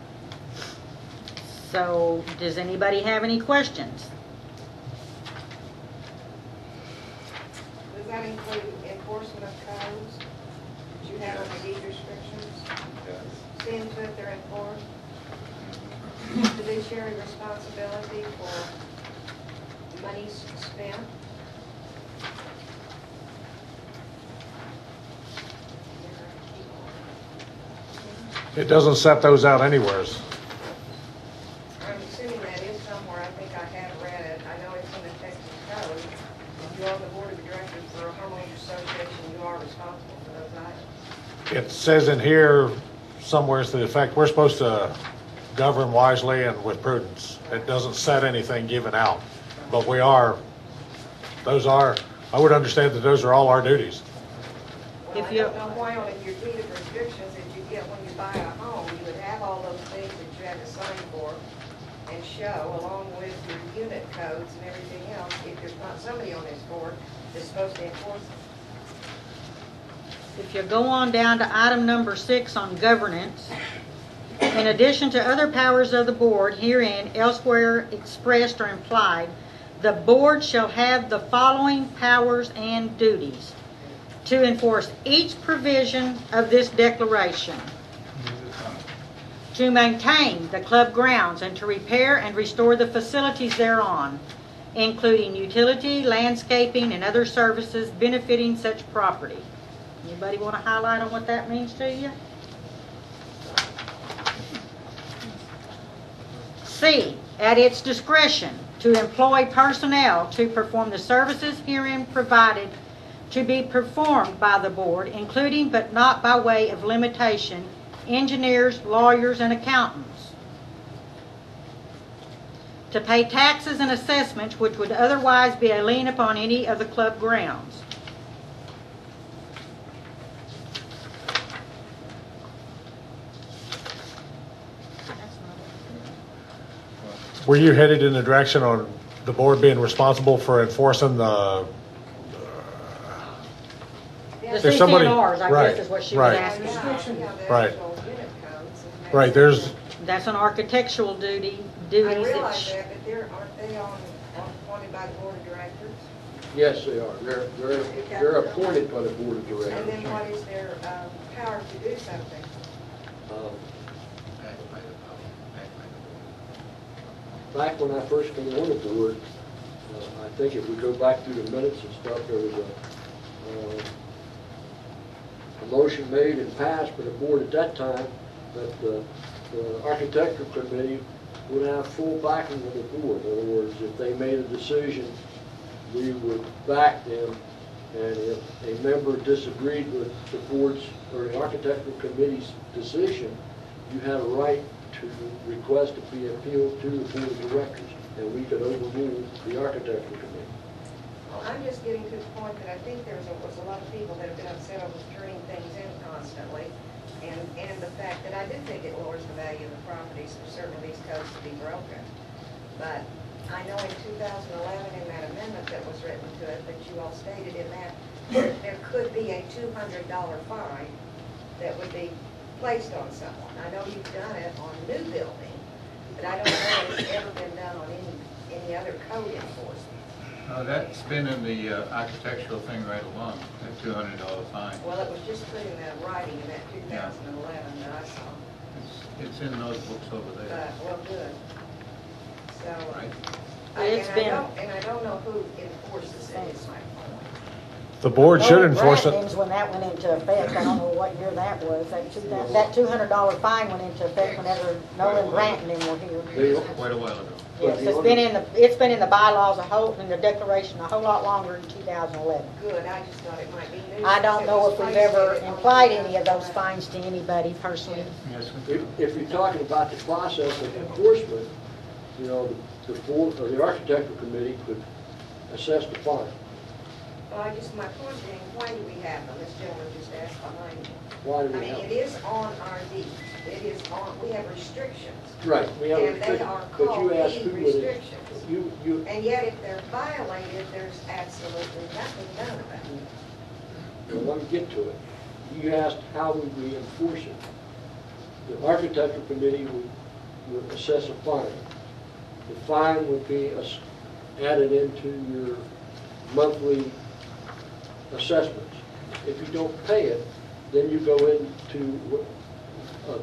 S1: So does anybody have any questions?
S9: Does that include enforcement of codes that you have on the deed restrictions? Seeing to it they're enforced? Fiduciary responsibility for monies spent?
S5: Yeah.
S4: It doesn't set those out anywheres.
S9: I'm assuming that is somewhere. I think I have read it. I know it's in the Texas code. If you are the board of directors for a homeowners association, you are responsible for those items.
S4: It says in here somewhere to the effect, we're supposed to govern wisely and with prudence. It doesn't set anything given out, but we are, I would understand that those are all our duties.
S9: Well,
S1: If
S9: I
S1: you-
S9: don't know why on your deed of restrictions that you get when you buy a home, you would have all those things that you had to sign for. and show, along with your unit codes and everything else, if there's not somebody on this board that's supposed to enforce it.
S1: If you go on down to item number 6 on governance, in addition to other powers of the board herein elsewhere expressed or implied, the board shall have the following powers and duties: to enforce each provision of this declaration, to maintain the club grounds and to repair and restore the facilities thereon, including utility, landscaping, and other services benefiting such property. Anybody want to highlight on what that means to you? C, at its discretion, to employ personnel to perform the services herein provided to be performed by the board, including but not by way of limitation, engineers, lawyers, and accountants. To pay taxes and assessments which would otherwise be a lien upon any of the club grounds.
S4: Were you headed in the direction on the board being responsible for enforcing the?
S1: The
S4: There's somebody-
S1: CCNRs, I
S4: right,
S1: guess is what she
S4: right.
S1: was asking.
S9: Yeah, the
S4: Right.
S9: actual unit codes and
S4: Right, there's,
S1: That's an architectural duty.
S9: I realize that, but aren't they appointed by the board of directors?
S5: Yes, they are. They're appointed by the board of
S9: And
S5: directors.
S9: then what is their power to do something?
S5: Um, Back when I first came on the board, I think if we go back through the minutes and stuff, there was a motion made and passed by the board at that time that the architectural committee would have full backing of the board. In other words, if they made a decision, we would back them, and if a member disagreed with the board's or the architectural committee's decision, you had a right to request to be appealed to the board of directors, and we could overrule the architectural committee.
S9: I'm just getting to the point that I think was a lot of people that have been upset over turning things in constantly, and the fact that I do think it lowers the value of the properties for certain of these codes to be broken. But I know in 2011, in that amendment that was written to it, that you all stated in that there could be a $200 fine that would be placed on someone. I know you've done it on new building, but I don't know if it's ever been done on any other code enforcement.
S6: That's been in the architectural thing right along, that $200 fine.
S9: Well, it was just put in the writing in that 2011 that I saw.
S6: It's in those books over there.
S9: Well, good. So,
S6: Right.
S9: I don't know who enforces it, is my point.
S4: the board should
S1: Well,
S4: enforce it.
S1: Brandon's when that went into effect, I don't know what year that was. That $200 fine went into effect whenever Nolan Grant and them were here.
S6: Quite a while ago.
S1: Yes, it's been in the bylaws in the declaration a whole lot longer than 2011.
S9: Good, I just thought it might be new.
S1: I don't know if we've ever implied any of those fines to anybody personally.
S6: Yes, we do.
S5: If you're talking about the process of enforcement, you know, the board, or the architectural committee could assess the fine.
S9: Well, my point being, why do we have them? This gentleman just asked behind me.
S5: Why do
S9: I
S5: we
S9: mean,
S5: have
S9: it
S5: them?
S9: is on our deed. We have restrictions.
S5: Right, we have
S9: And they
S5: restrictions,
S9: are
S5: but
S9: called
S5: you asked
S9: deed
S5: who would,
S9: restrictions.
S5: you,
S9: And yet, if they're violated, there's absolutely nothing done about it.
S5: well, let me get to it. You asked how would we enforce it? The architectural committee would assess a fine. The fine would be added into your monthly assessments. If you don't pay it, then you go into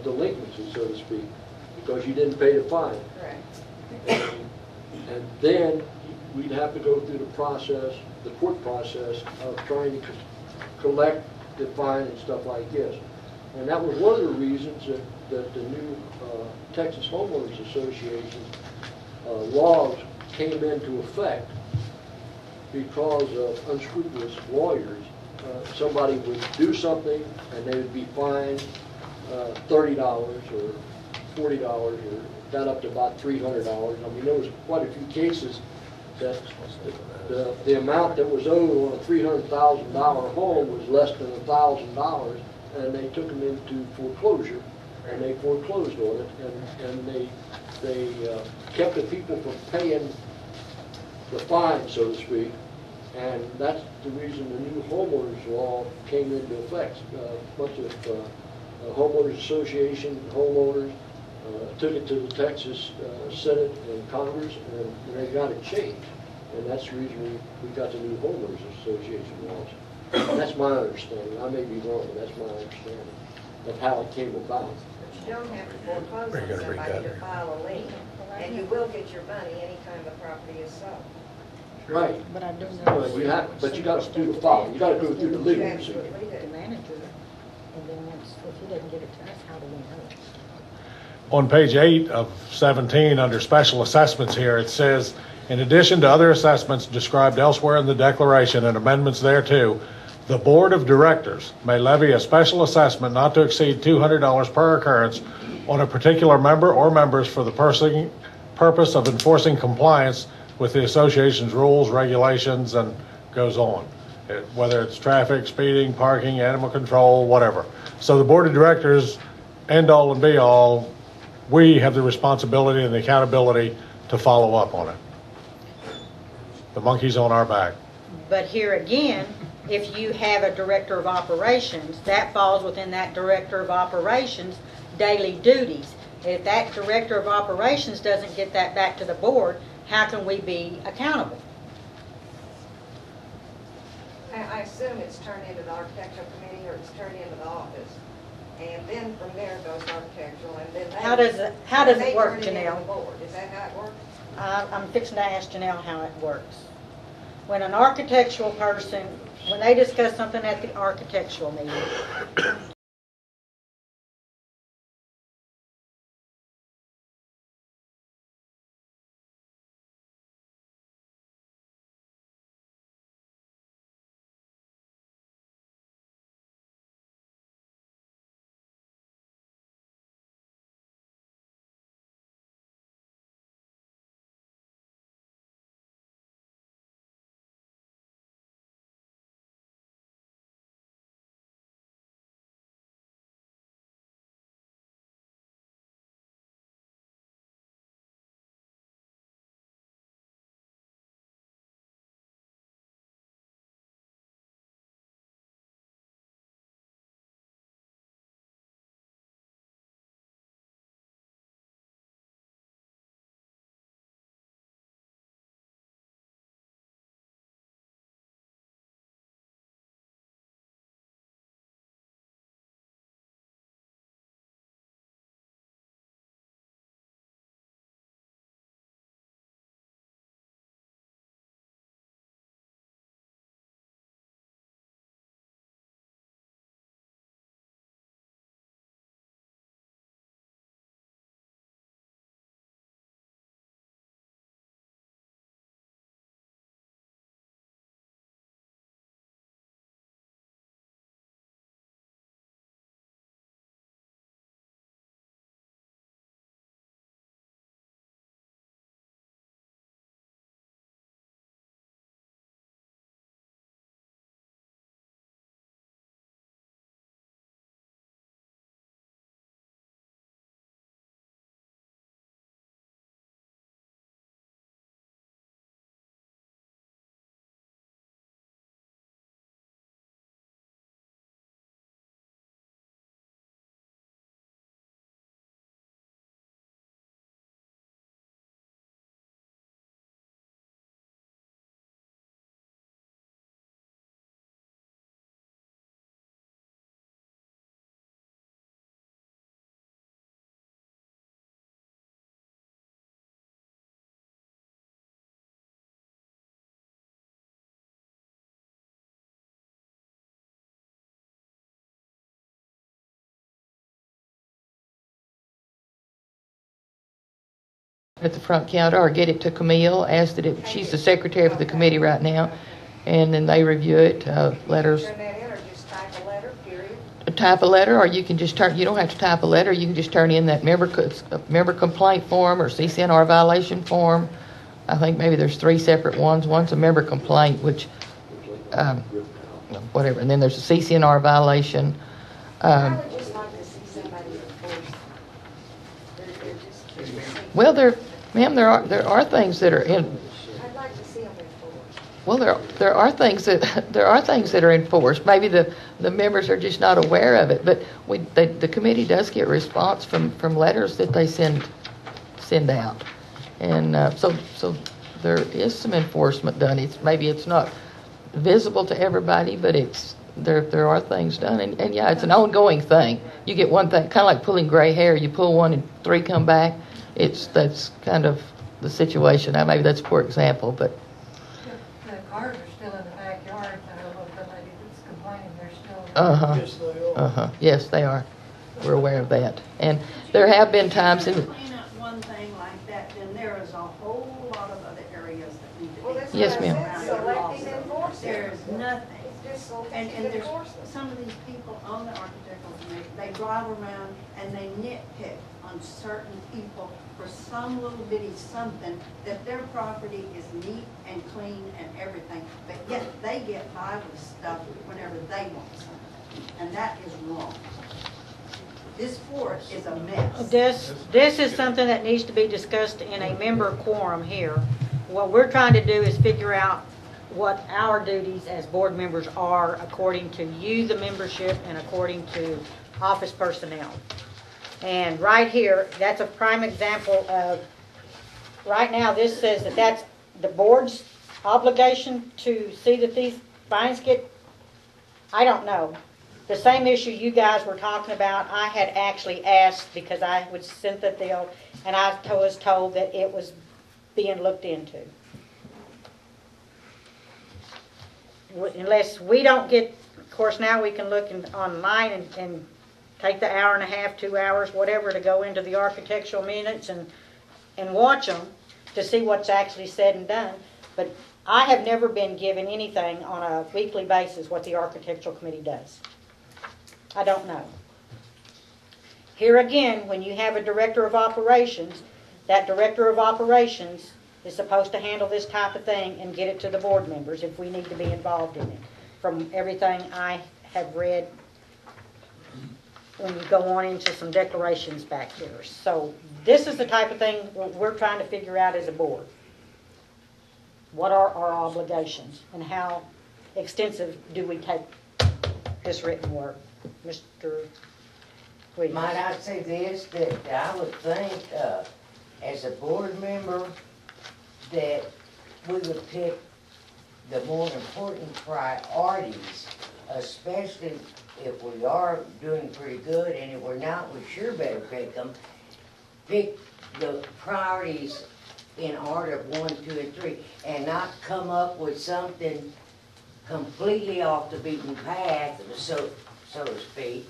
S5: delinquency, so to speak, because you didn't pay the fine.
S9: Correct.
S5: And then we'd have to go through the process, the court process of trying to collect the fine and stuff like this. And that was one of the reasons that the new Texas Homeowners Association laws came into effect, because of unscrupulous lawyers. Somebody would do something and they would be fined $30 or $40 or got up to about $300. I mean, there was quite a few cases that the amount that was owed on a $300,000 home was less than $1,000, and they took them into foreclosure, and they foreclosed on it, and they they kept the people from paying the fine, so to speak, and that's the reason the new homeowners law came into effect. A bunch of homeowners association homeowners took it to the Texas Senate and Congress, and they got it changed. And that's the reason we got the new homeowners association laws. And that's my understanding. I may be wrong, but that's my understanding of how it came about.
S9: But you don't have to foreclose
S4: Are you
S9: on
S4: gonna read
S9: somebody
S4: that
S9: to
S4: or-
S9: file a lien, and you will get your money anytime the property is sold.
S5: Right.
S1: But I do
S5: Well, you have, but you got to do the file. You got to go through the legal
S9: You
S5: procedure.
S9: absolutely
S1: The
S9: do.
S1: manager, and then once, if he doesn't give it to us, how do we know?
S4: On page 8 of 17, under special assessments here, it says, in addition to other assessments described elsewhere in the declaration and amendments thereto, the Board of Directors may levy a special assessment not to exceed $200 per occurrence on a particular member or members for the purpose of enforcing compliance with the association's rules, regulations, and goes on. Whether it's traffic, speeding, parking, animal control, whatever. So the Board of Directors, end all and be all, we have the responsibility and the accountability to follow up on it. The monkey's on our back.
S1: But here again, if you have a director of operations, that falls within that director of operations' daily duties. If that director of operations doesn't get that back to the board, how can we be accountable?
S9: I assume it's turned into the architectural committee, or it's turned into the office. And then from there goes architectural, and then they...
S1: How does it
S9: they
S1: work,
S9: turn it into
S1: Janelle?
S9: the board. Is that how it works?
S1: I'm fixing to ask Janelle how it works. When an architectural person, when they discuss something at the architectural meeting,
S10: at the front counter, or get it to Camille, ask that she's the secretary for the committee right now, and then they review it, letters.
S9: Turn that in, or just type a letter, period?
S10: Type a letter, or you can just you don't have to type a letter, you can just turn in that member complaint form or CCNR violation form. I think maybe there's 3 separate ones. One's a member complaint, which, whatever, and then there's a CCNR violation.
S9: I would just like to see somebody enforce. They're just
S10: Well, ma'am, there are things that are in.
S9: I'd like to see them enforced.
S10: Well, there are things that are enforced. Maybe the members are just not aware of it. But the committee does get response from letters that they send out, and so there is some enforcement done. Maybe it's not visible to everybody, but there are things done, and yeah, it's an ongoing thing. You get one thing, kind of like pulling gray hair. You pull one and 3 come back. That's kind of the situation. Now, maybe that's a poor example, but
S11: The cars are still in the backyard. I don't know if the lady that's complaining, they're still.
S5: Yes, they are.
S10: Yes, they are. We're aware of that, and there have been times in.
S12: Clean up one thing like that, then there is a whole lot of other areas that need to
S9: Well,
S12: be.
S9: that's
S10: Yes,
S9: what I
S10: ma'am.
S9: said, selecting and enforcing.
S12: There's nothing.
S9: It's just selecting
S12: And
S9: and
S12: there's
S9: enforcing.
S12: some of these people on the architectural committee, they drive around and they nitpick on certain people for some little bitty something, that their property is neat and clean and everything, but yet they get by with stuff whenever they want something, and that is wrong. This fort is a mess.
S1: This is something that needs to be discussed in a member quorum here. What we're trying to do is figure out what our duties as board members are according to you, the membership, and according to office personnel. And right here, that's a prime example of, right now, this says that that's the board's obligation to see that these fines get, I don't know. The same issue you guys were talking about, I had actually asked because I was sent the bill, and I was told that it was being looked into. Unless we don't get, of course now we can look online and take the hour and a half, 2 hours, whatever, to go into the architectural minutes and watch them to see what's actually said and done. But I have never been given anything on a weekly basis what the architectural committee does. I don't know. Here again, when you have a director of operations, that director of operations is supposed to handle this type of thing and get it to the board members if we need to be involved in it. From everything I have read when you go on into some declarations back here. So this is the type of thing we're trying to figure out as a board. What are our obligations and how extensive do we take this written work? Mr. Williams.
S13: Might I say this, that I would think, as a board member, that we would pick the more important priorities, especially if we are doing pretty good, and if we're not, we sure better pick them. Pick the priorities in order of 1, 2, and 3, and not come up with something completely off the beaten path, so to speak.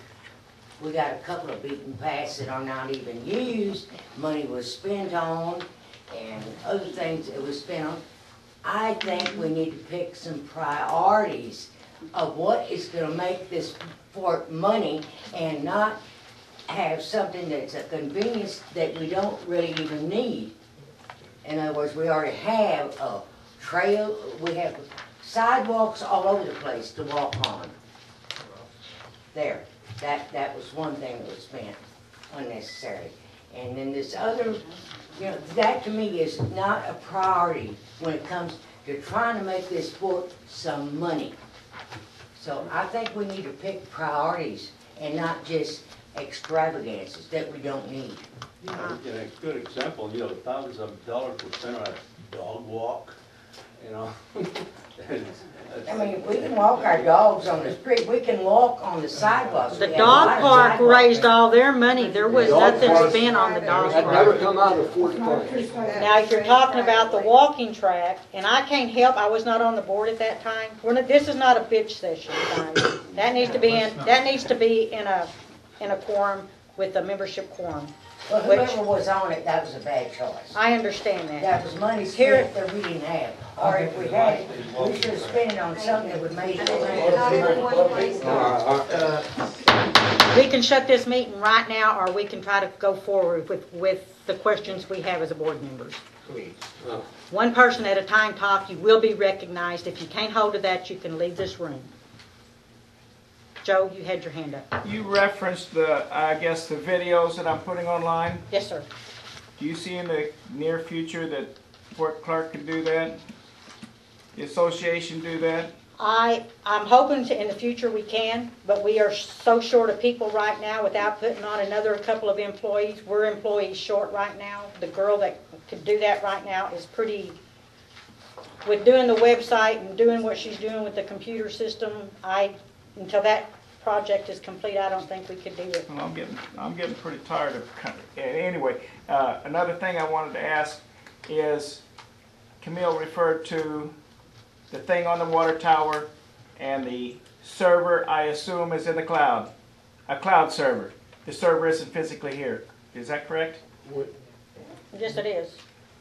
S13: We got a couple of beaten paths that are not even used, money was spent on, and other things it was spent on. I think we need to pick some priorities of what is going to make this fort money, and not have something that's a convenience that we don't really even need. In other words, we already have a trail, we have sidewalks all over the place to walk on. There, that was one thing that was spent unnecessary. And then this other, that to me is not a priority when it comes to trying to make this fort some money. So I think we need to pick priorities and not just extravagances that we don't need.
S14: And a good example, thousands of dollars were spent on a dog walk,
S13: I mean, we can walk our dogs on the street, we can walk on the sidewalks.
S1: The
S13: We have a lot
S1: dog
S13: of
S1: park
S13: sidewalks.
S1: raised all their money. There was nothing spent on the dog
S5: That never
S1: park.
S5: come out of Fort Collins.
S1: Now, if you're talking about the walking track, and I can't help, I was not on the board at that time. This is not a bitch session, guys. That needs to be in a quorum with a membership quorum.
S13: Well, whoever was on it, that was a bad choice.
S1: I understand that.
S13: That was money
S1: Here-
S13: spent that we didn't have. Or if we had it, we should have spent it on something that would make it.
S9: Not everyone plays
S1: We can shut this meeting right now, or we can try to go forward with the questions we have as a board members.
S6: Please.
S1: One person at a time talk. You will be recognized. If you can't hold to that, you can leave this room. Joe, you had your hand up.
S15: You referenced the videos that I'm putting online.
S1: Yes, sir.
S15: Do you see in the near future that Fort Clark could do that? The association do that?
S1: I'm hoping to, in the future we can, but we are so short of people right now without putting on another couple of employees. We're employees short right now. The girl that could do that right now is pretty, with doing the website and doing what she's doing with the computer system, until that project is complete, I don't think we could do it.
S15: Well, I'm getting pretty tired of, anyway, another thing I wanted to ask is, Camille referred to the thing on the water tower and the server, I assume, is in the cloud, a cloud server. The server isn't physically here. Is that correct?
S5: What?
S1: Yes, it is.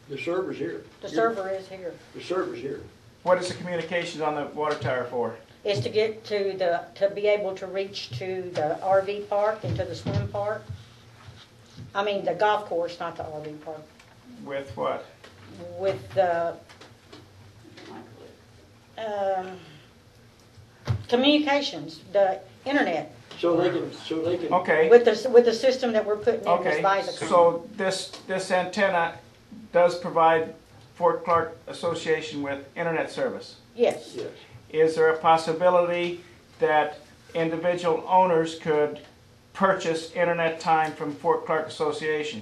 S5: The server's here.
S1: The server is here.
S5: The server's here.
S15: What is the communications on the water tower for?
S1: Is to get to be able to reach to the RV park and to the swim park. I mean, the golf course, not the RV park.
S15: With what?
S1: With the communications, the internet.
S5: So they can.
S15: Okay.
S1: With the system that we're putting in this
S15: Okay.
S1: Visacom.
S15: So this antenna does provide Fort Clark Association with internet service.
S1: Yes.
S5: Yes.
S15: Is there a possibility that individual owners could purchase internet time from Fort Clark Association?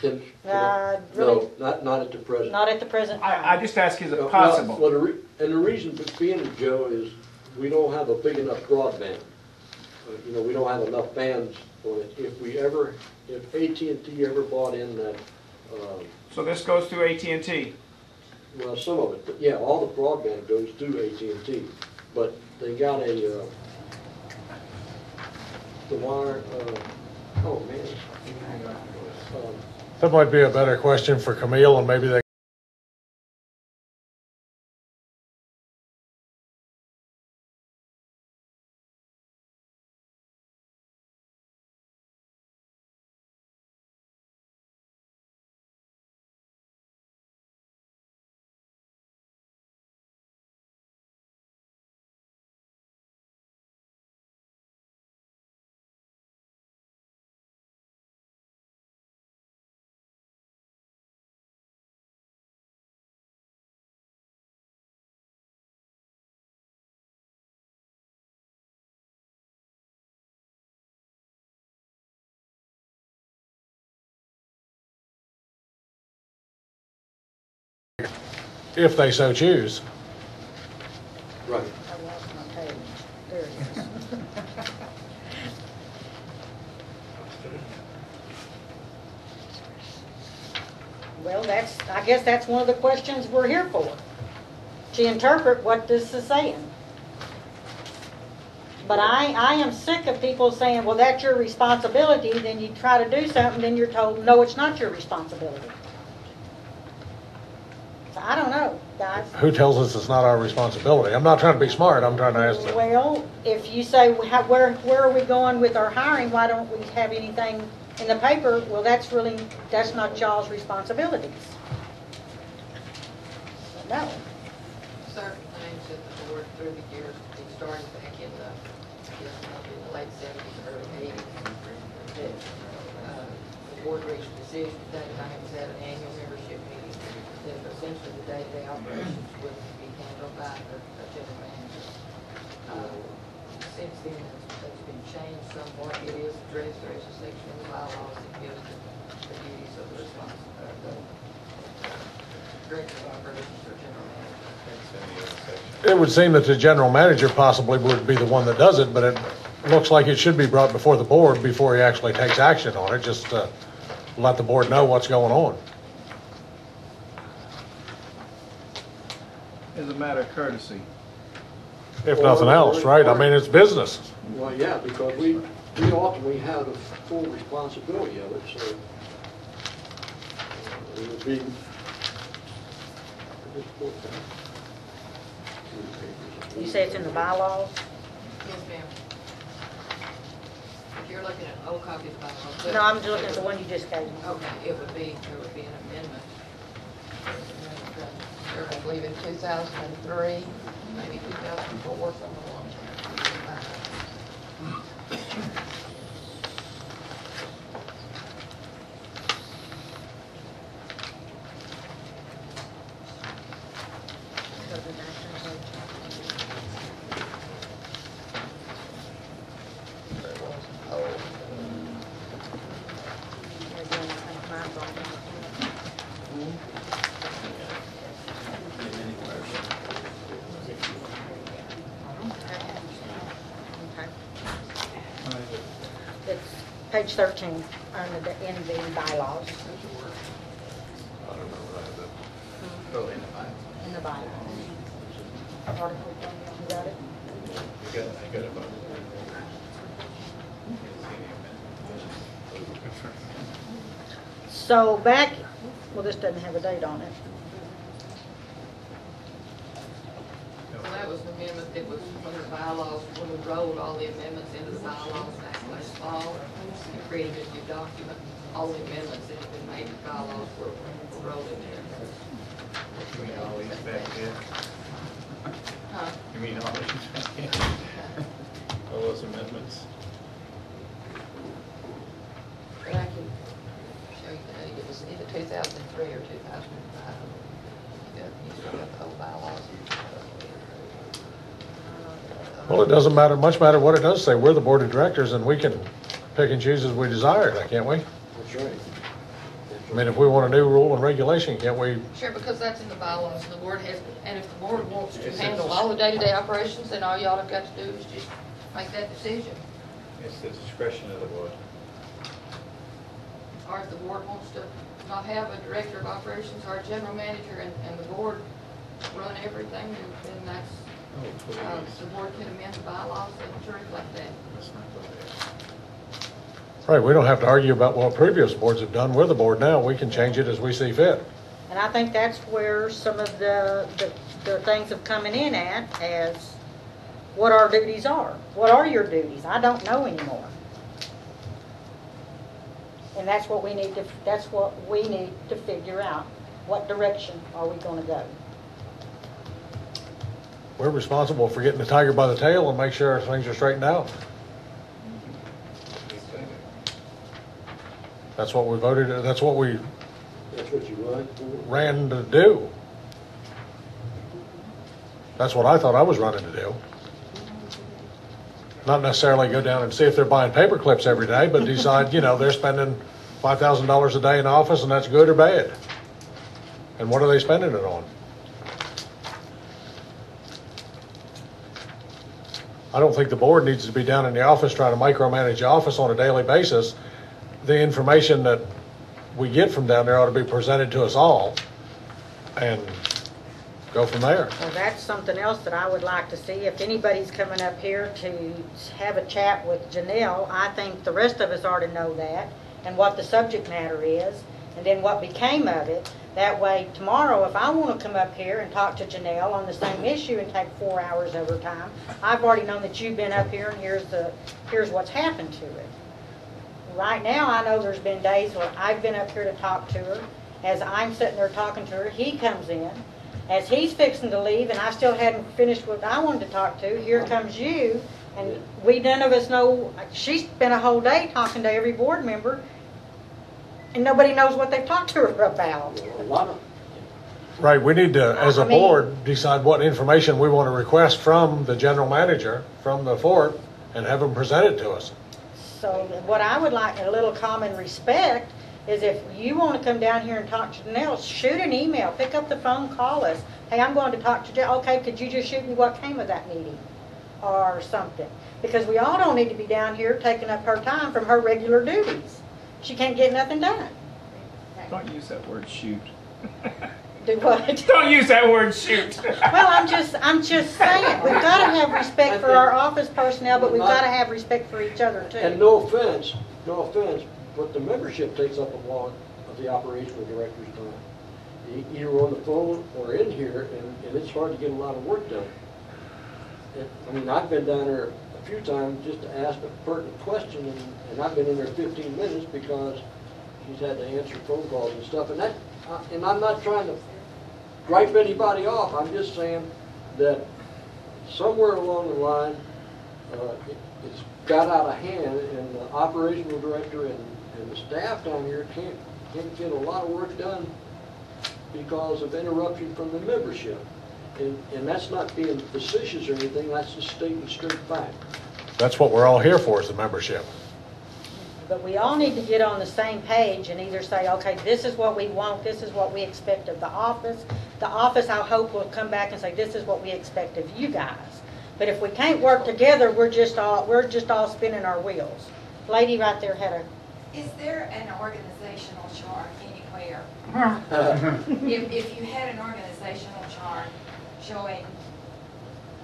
S1: Really,
S5: No, not at the present.
S1: not at the present time.
S15: I just ask, is it possible?
S5: Well, and the reason for being, Joe, is we don't have a big enough broadband. We don't have enough bands on it. If AT&T ever bought in that,
S15: So this goes through AT&T?
S5: well, some of it, but yeah, all the broadband goes through AT&T. But they got the wire, oh man.
S4: That might be a better question for Camille, and maybe they if they so choose.
S5: Right.
S1: I lost my page. There it is. Well, I guess that's one of the questions we're here for. To interpret what this is saying. But I am sick of people saying, well, that's your responsibility, then you try to do something, then you're told, no, it's not your responsibility. So I don't know, guys.
S4: Who tells us it's not our responsibility? I'm not trying to be smart, I'm trying to ask them.
S1: Well, if you say, where are we going with our hiring, why don't we have anything in the paper? Well, that's not y'all's responsibilities. No.
S7: Certain things that the board through the years, it started back in the late 70s, early 80s, that the board reached a decision, Dave and I was at an annual membership meeting, that essentially the day-to-day operations would be handled by the general manager. Since then, that's been changed somewhat. It is addressed, there is a section in the bylaws that gives the duties of the director of operations or general manager.
S4: It would seem that the general manager possibly would be the one that does it, but it looks like it should be brought before the board before he actually takes action on it, just to let the board know what's going on.
S15: As a matter of courtesy.
S4: If nothing else, right? I mean, it's business.
S5: Well, yeah, because we ultimately have the full responsibility of it, so it would be.
S1: You say it's in the bylaws?
S7: Yes, ma'am. If you're looking at an old copy of the bylaws.
S1: No, I'm just looking at the one you just gave me.
S7: Okay, there would be an amendment. I believe in 2003, maybe 2004, something along there.
S1: Page 13, in the bylaws.
S4: I don't know what I did.
S6: Oh, in the Bible.
S1: In the bylaws. Article 20, you got it?
S6: I got it.
S1: So back, well, this doesn't have a date on it.
S7: Well, that was an amendment that was from the bylaws, when we rolled all the amendments into the bylaws back last fall, and created a new document. All the amendments that had been made to bylaws were rolled in there.
S6: You mean all these back there?
S7: Huh?
S6: You mean all these back there? All those amendments?
S7: But I can show you that, it was either 2003 or 2005. You still got the old bylaws.
S4: Well, it doesn't matter, much matter what it does say. We're the board of directors and we can pick and choose as we desire, can't we?
S5: That's right.
S4: I mean, if we want a new rule and regulation, can't we?
S7: Sure, because that's in the bylaws, and the board has, and if the board wants to handle all the day-to-day operations, then all y'all have got to do is just make that decision.
S6: It's the discretion of the board.
S7: Or if the board wants to not have a director of operations or a general manager, and the board run everything, then that's, the board can amend the bylaws to reflect that.
S6: Let's not go there.
S4: Right, we don't have to argue about what previous boards have done. We're the board now. We can change it as we see fit.
S1: And I think that's where some of the things have coming in at, as what our duties are. What are your duties? I don't know anymore. And that's what we need to figure out. What direction are we going to go?
S4: We're responsible for getting the tiger by the tail and make sure things are straightened out. That's what we voted, that's what we
S5: That's what you run for?
S4: ran to do. That's what I thought I was running to do. Not necessarily go down and see if they're buying paper clips every day, but decide, they're spending $5,000 a day in office and that's good or bad. And what are they spending it on? I don't think the board needs to be down in the office trying to micromanage the office on a daily basis. The information that we get from down there ought to be presented to us all and go from there.
S1: Well, that's something else that I would like to see. If anybody's coming up here to have a chat with Janelle, I think the rest of us ought to know that and what the subject matter is and then what became of it. That way, tomorrow, if I want to come up here and talk to Janelle on the same issue and take 4 hours of her time, I've already known that you've been up here and here's what's happened to it. Right now, I know there's been days where I've been up here to talk to her. As I'm sitting there talking to her, he comes in. As he's fixing to leave, and I still hadn't finished what I wanted to talk to, here comes you. And none of us know, she's spent a whole day talking to every board member, and nobody knows what they've talked to her about.
S5: A lot of,
S4: Right, we need to, as a board, decide what information we want to request from the general manager, from the fort, and have them present it to us.
S1: So what I would like, a little common respect, is if you want to come down here and talk to Janelle, shoot an email, pick up the phone, call us. Hey, I'm going to talk to Janelle. Okay, could you just shoot me what came of that meeting? Or something. Because we all don't need to be down here taking up her time from her regular duties. She can't get nothing done.
S15: Don't use that word shoot.
S1: Do what?
S15: Don't use that word shoot.
S1: Well, I'm just saying, we've got to have respect for our office personnel, but we've got to have respect for each other too.
S5: and no offense, but the membership takes up a lot of the operational director's time. Either on the phone or in here, and it's hard to get a lot of work done. I mean, I've been down there a few times just to ask a pertinent question, and I've been in there 15 minutes because she's had to answer phone calls and stuff. And I'm not trying to gripe anybody off. I'm just saying that somewhere along the line, it's got out of hand, and the operational director and the staff down here can't get a lot of work done because of interruption from the membership. And that's not being facetious or anything, that's just stating straight fact.
S4: That's what we're all here for, is the membership.
S1: But we all need to get on the same page and either say, okay, this is what we want, this is what we expect of the office. The office, I hope, will come back and say, this is what we expect of you guys. But if we can't work together, we're just all spinning our wheels. lady right there had a,
S16: Is there an organizational chart anywhere? If you had an organizational chart showing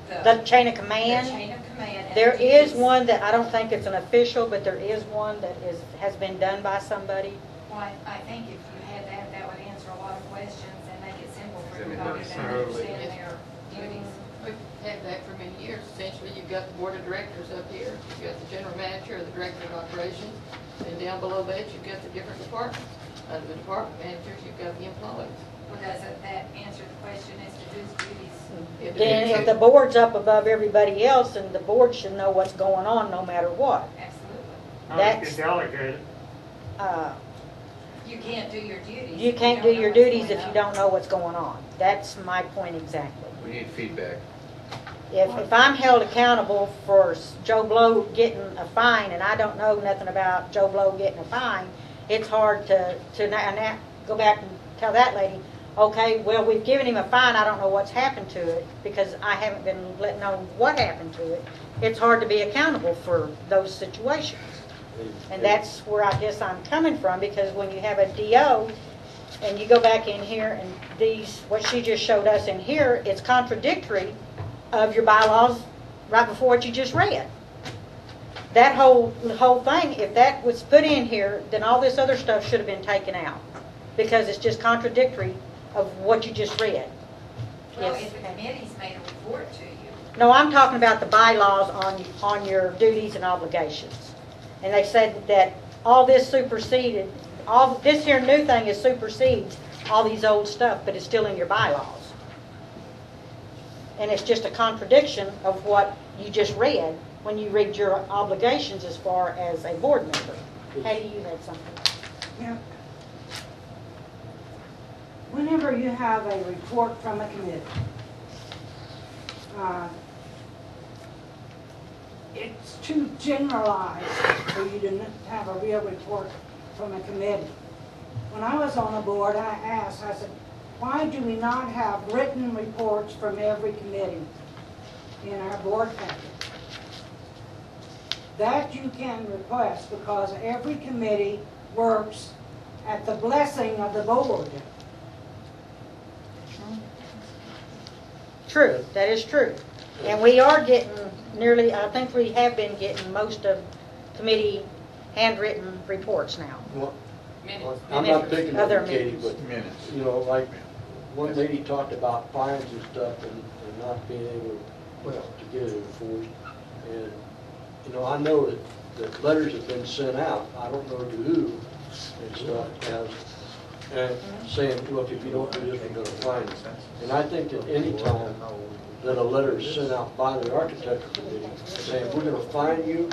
S1: the chain of
S16: the
S1: command.
S16: chain of command. and
S1: There
S16: the
S1: is
S16: duties,
S1: one that I don't think it's an official, but there is one that has been done by somebody.
S16: Well, I think if you had that, that would answer a lot of questions and make it simple for everybody to
S6: Absolutely.
S16: understand their duties.
S7: We've had that for many years. Essentially, you've got the board of directors up here, you've got the general manager, the director of operations, and down below that, you've got the different departments. Under the department managers, you've got the employees.
S16: Well, doesn't that answer the question as to whose duties?
S1: Then if the board's up above everybody else, then the board should know what's going on no matter what.
S16: Absolutely.
S1: That's,
S17: delegated.
S16: You can't do your duties.
S1: you
S16: if
S1: can't
S16: don't
S1: do
S16: know
S1: your
S16: what's
S1: duties
S16: going
S1: if you
S16: on.
S1: don't know what's going on. That's my point exactly.
S6: We need feedback.
S1: If I'm held accountable for Joe Blow getting a fine and I don't know nothing about Joe Blow getting a fine, it's hard to go back and tell that lady, okay, well, we've given him a fine, I don't know what's happened to it because I haven't been let know what happened to it. It's hard to be accountable for those situations. And that's where I guess I'm coming from, because when you have a DO and you go back in here and these, what she just showed us in here, it's contradictory of your bylaws right before what you just read. That whole thing, if that was put in here, then all this other stuff should have been taken out, because it's just contradictory of what you just read.
S16: Well,
S1: Yes.
S16: if the committee's made a report to you,
S1: No, I'm talking about the bylaws on your duties and obligations. And they said that all this superseded, all this here new thing is supersedes all these old stuff, but it's still in your bylaws. And it's just a contradiction of what you just read when you read your obligations as far as a board member. Hattie, you had something.
S18: Yeah. Whenever you have a report from a committee, it's too generalized for you to have a real report from a committee. When I was on the board, I asked, I said, why do we not have written reports from every committee in our board packet? That you can request, because every committee works at the blessing of the board.
S1: True, that is true. And we are getting nearly, I think we have been getting most of committee handwritten reports now.
S5: Well,
S7: Minutes.
S5: I'm not picking
S1: Other
S5: on Katie,
S1: minutes.
S5: but,
S6: Minutes.
S5: you know, like, one lady talked about fines and stuff and not being able, to get it enforced. And, you know, I know that letters have been sent out, I don't know to who and stuff, and saying, look, if you don't do this, we're gonna fine you. And I think that any time that a letter is sent out by the architecture committee saying, we're gonna fine you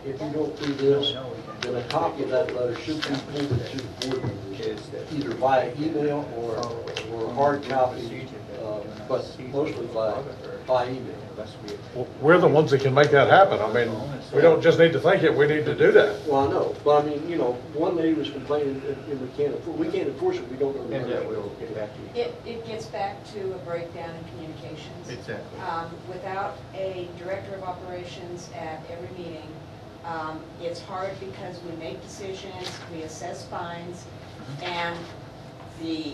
S5: if you don't do this, then a copy of that letter should be forwarded to the board members, either via email or hard copy, but mostly by email.
S4: We're the ones that can make that happen. I mean, we don't just need to think it, we need to do that.
S5: Well, I know, but I mean, you know, one lady was complaining that we can't enforce it, we don't know the
S6: And that
S5: number.
S6: will get back to you.
S9: It gets back to a breakdown in communications.
S6: Exactly.
S9: Without a director of operations at every meeting, it's hard because we make decisions, we assess fines, and the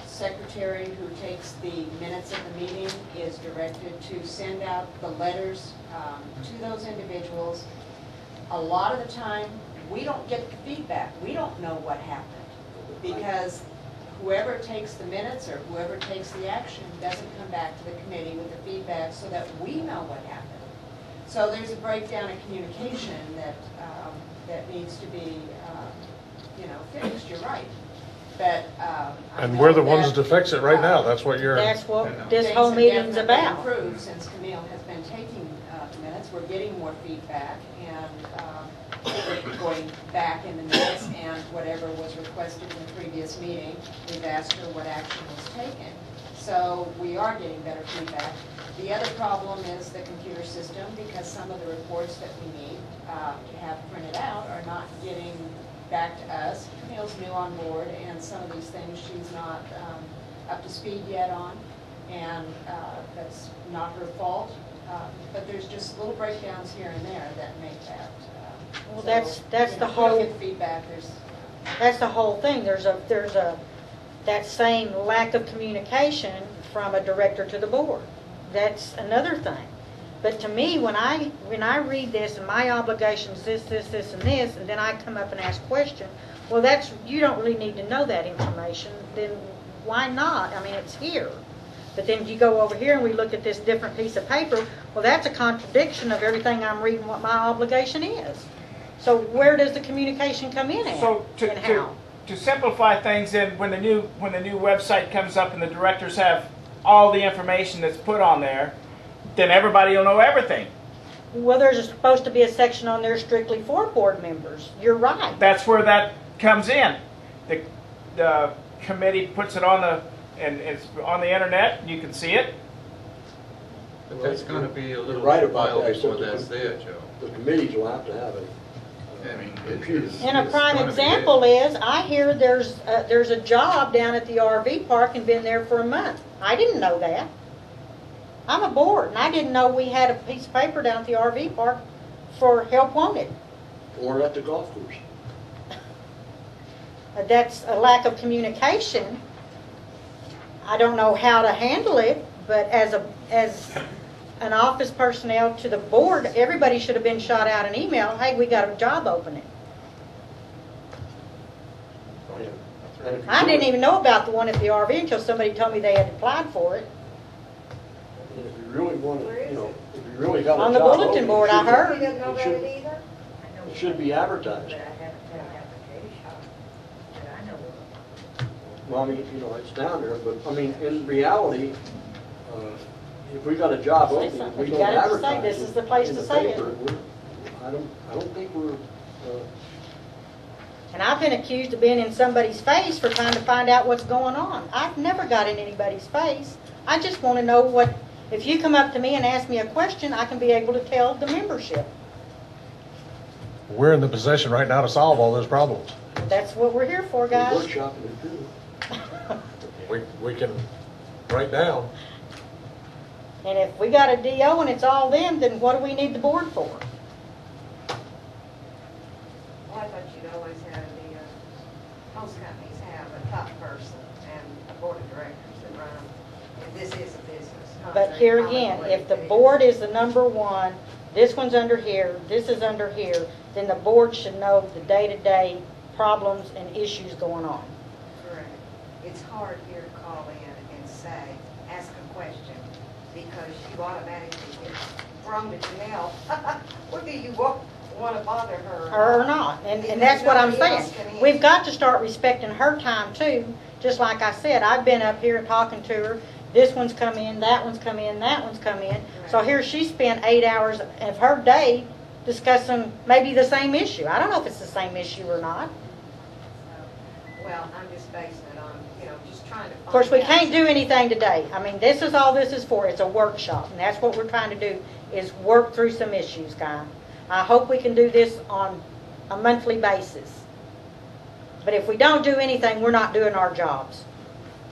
S9: secretary who takes the minutes of the meeting is directed to send out the letters to those individuals. A lot of the time, we don't get the feedback. We don't know what happened because whoever takes the minutes or whoever takes the action doesn't come back to the committee with the feedback so that we know what happened. So there's a breakdown in communication that needs to be, fixed. You're right. But
S4: And we're the ones to fix it right now, that's what you're.
S1: That's what this whole meeting's about.
S9: Improved since Camille has been taking the minutes. We're getting more feedback and we're going back in the minutes and whatever was requested in the previous meeting, we've asked her what action was taken. So we are getting better feedback. The other problem is the computer system, because some of the reports that we need to have printed out are not getting back to us. Camille's new on board, and some of these things she's not up to speed yet on, and that's not her fault. But there's just little breakdowns here and there that make that
S1: Well, that's the
S9: We
S1: whole,
S9: don't get feedback, there's,
S1: that's the whole thing. There's that same lack of communication from a director to the board. That's another thing. But to me, when I read this and my obligations, this, and this, and then I come up and ask questions, well, you don't really need to know that information. Then why not? I mean, it's here. But then you go over here and we look at this different piece of paper. Well, that's a contradiction of everything I'm reading what my obligation is. So where does the communication come in at?
S15: So
S1: and how?
S15: to simplify things, then when the new website comes up and the directors have all the information that's put on there, then everybody will know everything.
S1: Well, there's supposed to be a section on there strictly for board members. You're right.
S15: That's where that comes in. The committee puts it on and it's on the internet, and you can see it.
S6: But that's going to be a little
S5: You're right about
S6: while
S5: that,
S6: before
S5: except
S6: that's there, Joe.
S5: The committees will have to have a
S6: I mean,
S5: computer.
S1: And a prime example is, I hear there's a job down at the RV park and been there for a month. I didn't know that. I'm a board, and I didn't know we had a piece of paper down at the RV park for help wanted.
S5: Or at the golf course.
S1: That's a lack of communication. I don't know how to handle it, but as an office personnel to the board, everybody should have been shot out an email, hey, we got a job opening. I didn't even know about the one at the RV until somebody told me they had applied for it.
S5: And if you really want to, if you really got a job
S1: On the bulletin
S5: open,
S1: board, I heard.
S9: he doesn't know about it either?
S5: It should be advertised.
S2: But I haven't done an application that I know of.
S5: Well, I mean, it's down there, but, I mean, in reality, if we got a job
S1: Say
S5: open,
S1: something.
S5: we
S1: If
S5: don't
S1: you got it to say,
S5: advertise
S1: this
S5: it
S1: is the place
S5: in
S1: to
S5: the
S1: say it.
S5: paper, I don't think we're,
S1: And I've been accused of being in somebody's face for trying to find out what's going on. I've never got in anybody's face. I just want to know what, if you come up to me and ask me a question, I can be able to tell the membership.
S4: We're in the position right now to solve all those problems.
S1: That's what we're here for,
S5: we're
S1: guys.
S5: workshopping it too.
S4: We can write down.
S1: And if we got a DO and it's all them, then what do we need the board for?
S9: Well, I thought you'd always have most companies have a top person and a board of directors that run, if this is a business.
S1: But here again, if the board is the number one, this one's under here, this is under here, then the board should know the day-to-day problems and issues going on.
S9: Correct. It's hard here to call in and say, ask a question, because you automatically get thrown to Janelle. What do you want to bother her?
S1: Or not, and that's what I'm saying. We've got to start respecting her time too. Just like I said, I've been up here and talking to her. This one's come in, that one's come in, that one's come in. So here she spent 8 hours of her day discussing maybe the same issue. I don't know if it's the same issue or not.
S9: Well, I'm just basing it on, just trying to find out.
S1: Of course, we can't do anything today. I mean, this is all this is for. It's a workshop, and that's what we're trying to do, is work through some issues, guys. I hope we can do this on a monthly basis. But if we don't do anything, we're not doing our jobs.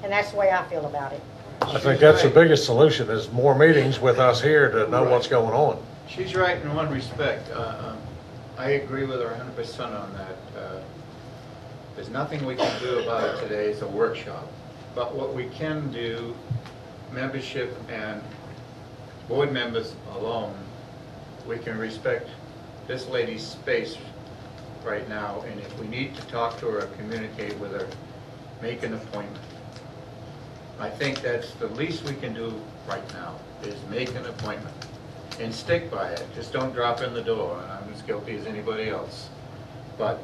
S1: And that's the way I feel about it.
S4: I think that's the biggest solution, is more meetings with us here to know what's going on.
S6: She's right in one respect. I agree with her 100% on that. There's nothing we can do about it today. It's a workshop. But what we can do, membership and board members alone, we can respect this lady's space right now, and if we need to talk to her or communicate with her, make an appointment. I think that's the least we can do right now, is make an appointment and stick by it. Just don't drop in the door, and I'm as guilty as anybody else. But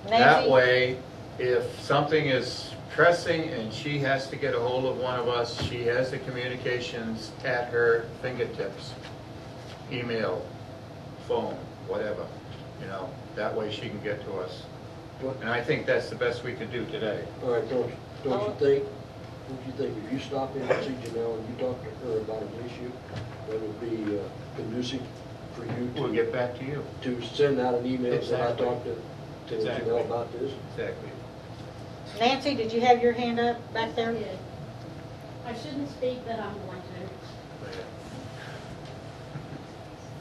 S6: that way, if something is pressing and she has to get a hold of one of us, she has the communications at her fingertips. Email, phone, whatever, that way she can get to us. And I think that's the best we can do today.
S5: All right, don't you think if you stop in and see Janelle and you talk to her about an issue, that would be conducive for you to...
S6: We'll get back to you.
S5: To send out an email that I
S6: Exactly.
S5: talked to Janelle about this?
S6: Exactly.
S1: Nancy, did you have your hand up back there?
S17: I shouldn't speak, but I'm going to.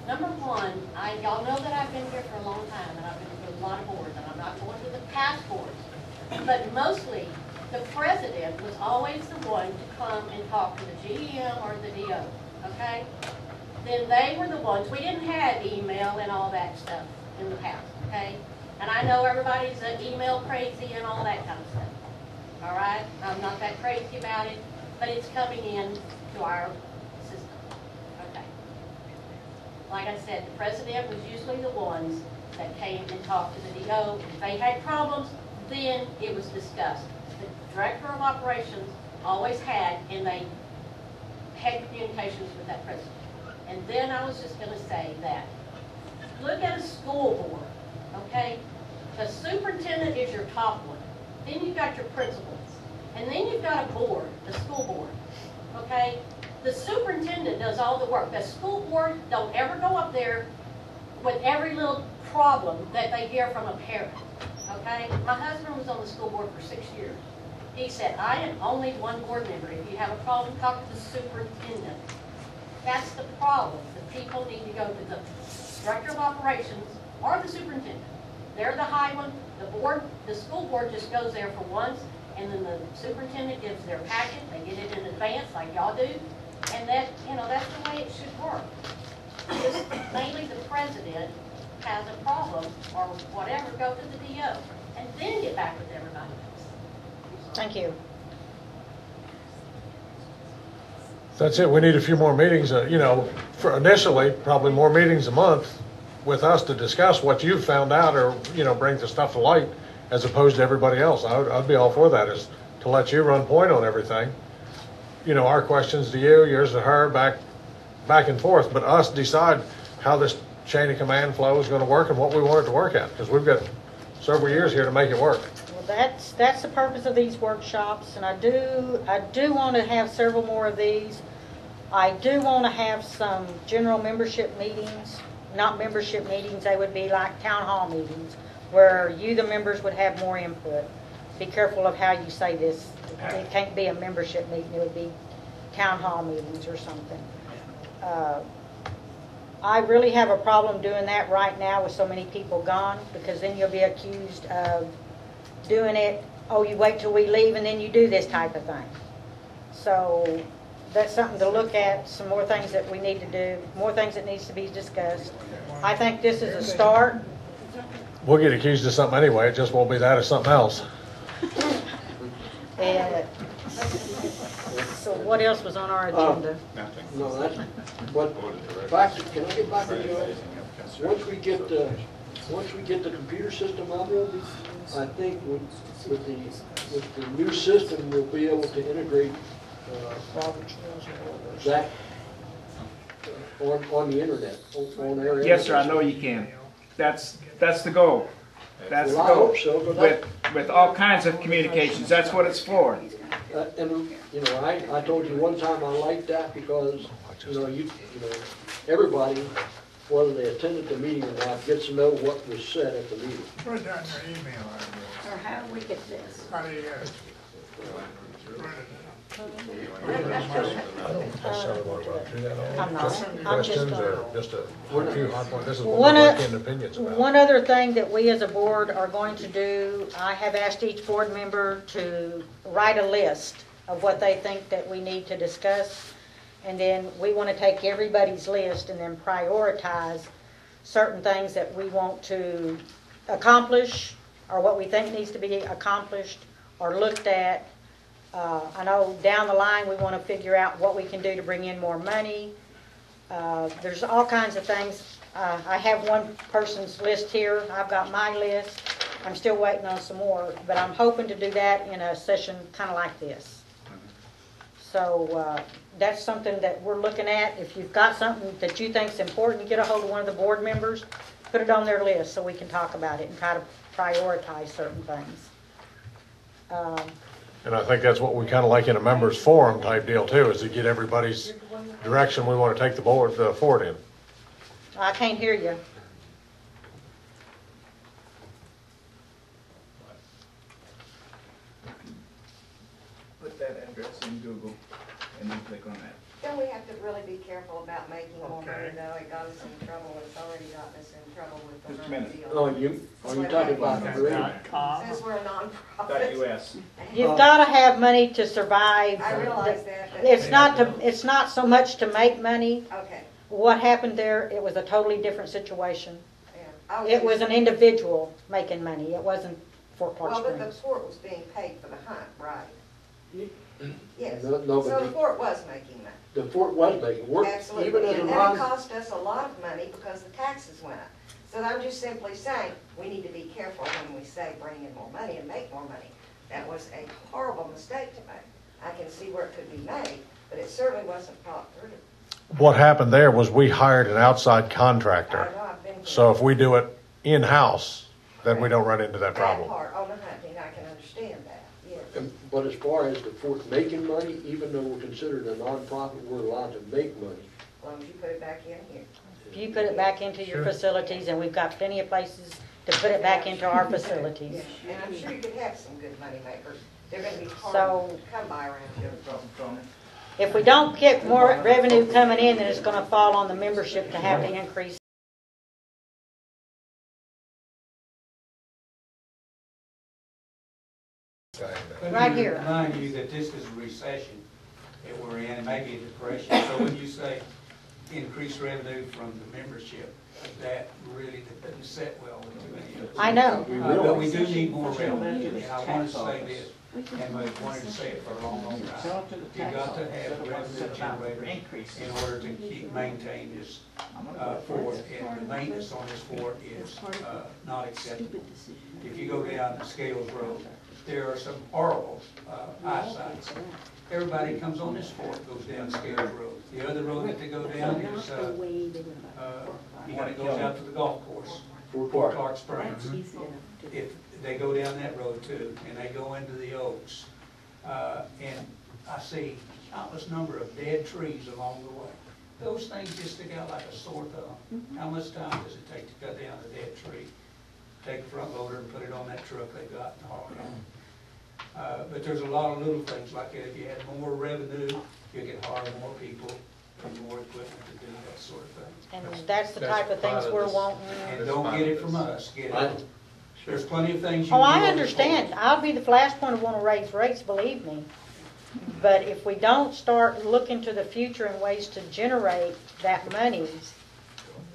S17: Number one, y'all know that I've been here for a long time, and I've been to a lot of boards, and I'm not going to the past boards. But mostly, the president was always the one to come and talk to the GM or the DO, okay? Then they were the ones, we didn't have email and all that stuff in the past, okay? And I know everybody's email crazy and all that kind of stuff, all right? I'm not that crazy about it, but it's coming in to our system, okay? Like I said, the president was usually the ones that came and talked to the DO. If they had problems, then it was discussed. The director of operations always had, and they had communications with that president. And then I was just going to say that, look at a school board, okay? The superintendent is your top one. Then you've got your principals. And then you've got a board, the school board, okay? The superintendent does all the work. The school board don't ever go up there with every little problem that they hear from a parent, okay? My husband was on the school board for 6 years. He said, I am only one board member. If you have a problem, talk to the superintendent. That's the problem. The people need to go to the director of operations or the superintendent. They're the high one. The board, the school board just goes there for once, and then the superintendent gives their packet. They get it in advance like y'all do. And that, you know, that's the way it should work. Just mainly the president has a problem or whatever, go to the DO and then get back with everybody else.
S1: Thank you.
S4: That's it. We need a few more meetings, you know, for initially, probably more meetings a month with us to discuss what you've found out or, you know, bring the stuff to light as opposed to everybody else. I'd be all for that, is to let you run point on everything. You know, our questions to you, yours to her, back and forth, but us decide how this chain of command flow is going to work and what we want it to work at, because we've got several years here to make it work.
S1: Well, that's the purpose of these workshops, and I do want to have several more of these. I do want to have some general membership meetings, not membership meetings, they would be like town hall meetings, where you, the members, would have more input. Be careful of how you say this. It can't be a membership meeting, it would be town hall meetings or something. I really have a problem doing that right now with so many people gone, because then you'll be accused of doing it, oh, you wait till we leave and then you do this type of thing. So that's something to look at, some more things that we need to do, more things that needs to be discussed. I think this is a start.
S4: We'll get accused of something anyway, it just won't be that or something else.
S1: And so what else was on our agenda?
S6: Nothing.
S5: No, that's, but, can I get back to you? Once we get the computer system out, I think with the new system, we'll be able to integrate that on the internet, on our internet.
S15: Yes, sir, I know you can. That's the goal. That's the
S5: Well, I
S15: goal.
S5: hope so, but
S15: With all kinds of communications, that's what it's for.
S5: and you know, I told you one time I liked that because you know everybody, whether they attended the meeting or not, gets to know what was said at the meeting.
S19: Put down your email address.
S12: Or how do we get this?
S19: How do you,
S1: I'm not. I'm just
S4: Questions
S1: gonna.
S4: or just a few hot points? This is what
S1: One
S4: we're
S1: of-
S4: making opinions about.
S1: One other thing that we as a board are going to do, I have asked each board member to write a list of what they think that we need to discuss. And then we want to take everybody's list and then prioritize certain things that we want to accomplish or what we think needs to be accomplished or looked at. I know down the line we want to figure out what we can do to bring in more money. There's all kinds of things. I have one person's list here. I've got my list. I'm still waiting on some more, but I'm hoping to do that in a session kind of like this. So that's something that we're looking at. If you've got something that you think is important, get a hold of one of the board members, put it on their list so we can talk about it and try to prioritize certain things.
S4: And I think that's what we kind of like in a members forum type deal too, is to get everybody's direction we want to take the board forward in.
S1: I can't hear you.
S15: Put that address in Google and then click on that.
S9: Then we have to really be careful about making more money,
S15: Okay.
S9: though. It got us in trouble. It's already gotten us in trouble with the
S15: Just a minute.
S9: deal.
S5: Oh, are you talking about the rate?
S9: Since we're a nonprofit.
S15: .us.
S1: You've got to have money to survive.
S9: I realize that, but.
S1: It's not so much to make money.
S9: Okay,
S1: What happened there, it was a totally different situation.
S9: yeah.
S1: It was an individual making money. It wasn't Fort Clark
S9: Well, but the
S1: Springs.
S9: fort was being paid for the hunt, right? Yes.
S5: No, but
S9: So the fort was making money.
S5: The fort was making work, even
S9: Absolutely,
S5: as a
S9: and it
S5: non.
S9: cost us a lot of money because the taxes went up. So I'm just simply saying, we need to be careful when we say bring in more money and make more money. That was a horrible mistake to make. I can see where it could be made, but it certainly wasn't thought through.
S4: What happened there was we hired an outside
S9: I
S4: contractor.
S9: know, I've been.
S4: So if we do it in-house, then we don't run into that
S9: That
S4: problem.
S9: part, on the hunting, I can understand that, yes.
S5: But as far as the fort making money, even though we're considered a nonprofit, we're allowed to make money.
S9: As long as you put it back in here.
S1: If you put it back into your facilities, and we've got plenty of places to put it back into our facilities.
S9: And I'm sure you could have some good money makers. They're gonna be hard
S1: So-
S9: to come by around here.
S1: If we don't get more revenue coming in, then it's going to fall on the membership to have to increase. Right here.
S20: Remind you that this is a recession that we're in, and maybe a depression. So when you say increased revenue from the membership, that really doesn't set well with too many of us.
S1: I know.
S20: But we do need more revenue, and I want to say this, and I've wanted to say it for a long, long time. You've got to have a revenue generator in order to keep, maintain this fort, and the maintenance on this fort is not acceptable. If you go down Scales Road, there are some horrible eyesights. Everybody comes on this fort, goes down Scales Road. The other road that they go down is, you gotta go out to the golf course, Fort Clark Springs. If they go down that road too, and they go into the Oaks, and I see countless number of dead trees along the way. Those things just stick out like a sore thumb. How much time does it take to cut down a dead tree? Take a front loader and put it on that truck they've got and haul it on. But there's a lot of little things like that. If you had more revenue, you could hire more people and more equipment to do that sort of thing.
S1: And that's the type of things we're wanting.
S20: And don't get it from us, get it. There's plenty of things you
S1: Oh,
S20: can do
S1: I
S20: on the
S1: understand.
S20: board.
S1: I'll be the last one to want to raise rates, believe me. But if we don't start looking to the future and ways to generate that money,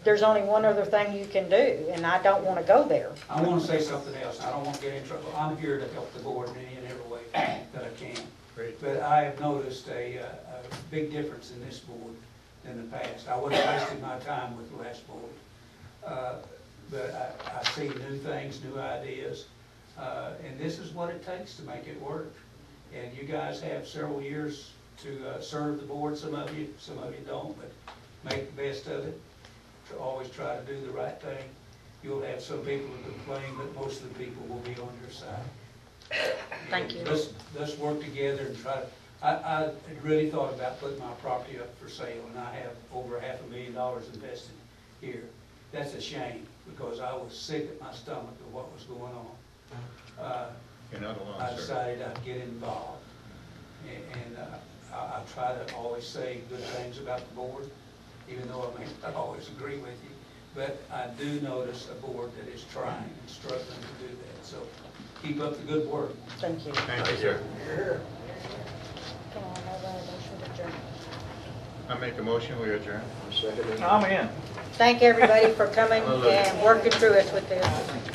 S1: there's only one other thing you can do, and I don't want to go there.
S20: I want to say something else. I don't want to get in trouble. I'm here to help the board in any and every way that I can. But I have noticed a big difference in this board than the past. I wouldn't have wasted my time with the last board. But I see new things, new ideas, and this is what it takes to make it work. And you guys have several years to serve the board, some of you don't, but make the best of it. To always try to do the right thing. You'll have some people who complain, but most of the people will be on your side.
S1: Thank you.
S20: Let's work together and try to, I had really thought about putting my property up for sale, and I have over $500,000 invested here. That's a shame, because I was sick at my stomach of what was going on.
S6: You're not alone,
S20: I
S6: sir.
S20: decided I'd get involved. And I try to always say good things about the board, even though I may not always agree with you. But I do notice a board that is trying and struggling to do that. So keep up the good work.
S1: Thank you.
S6: Thank you, sir.
S1: Can I have a motion to adjourn?
S6: I make a motion, we adjourn.
S15: I'm in.
S1: Thank everybody for coming and working through us with this.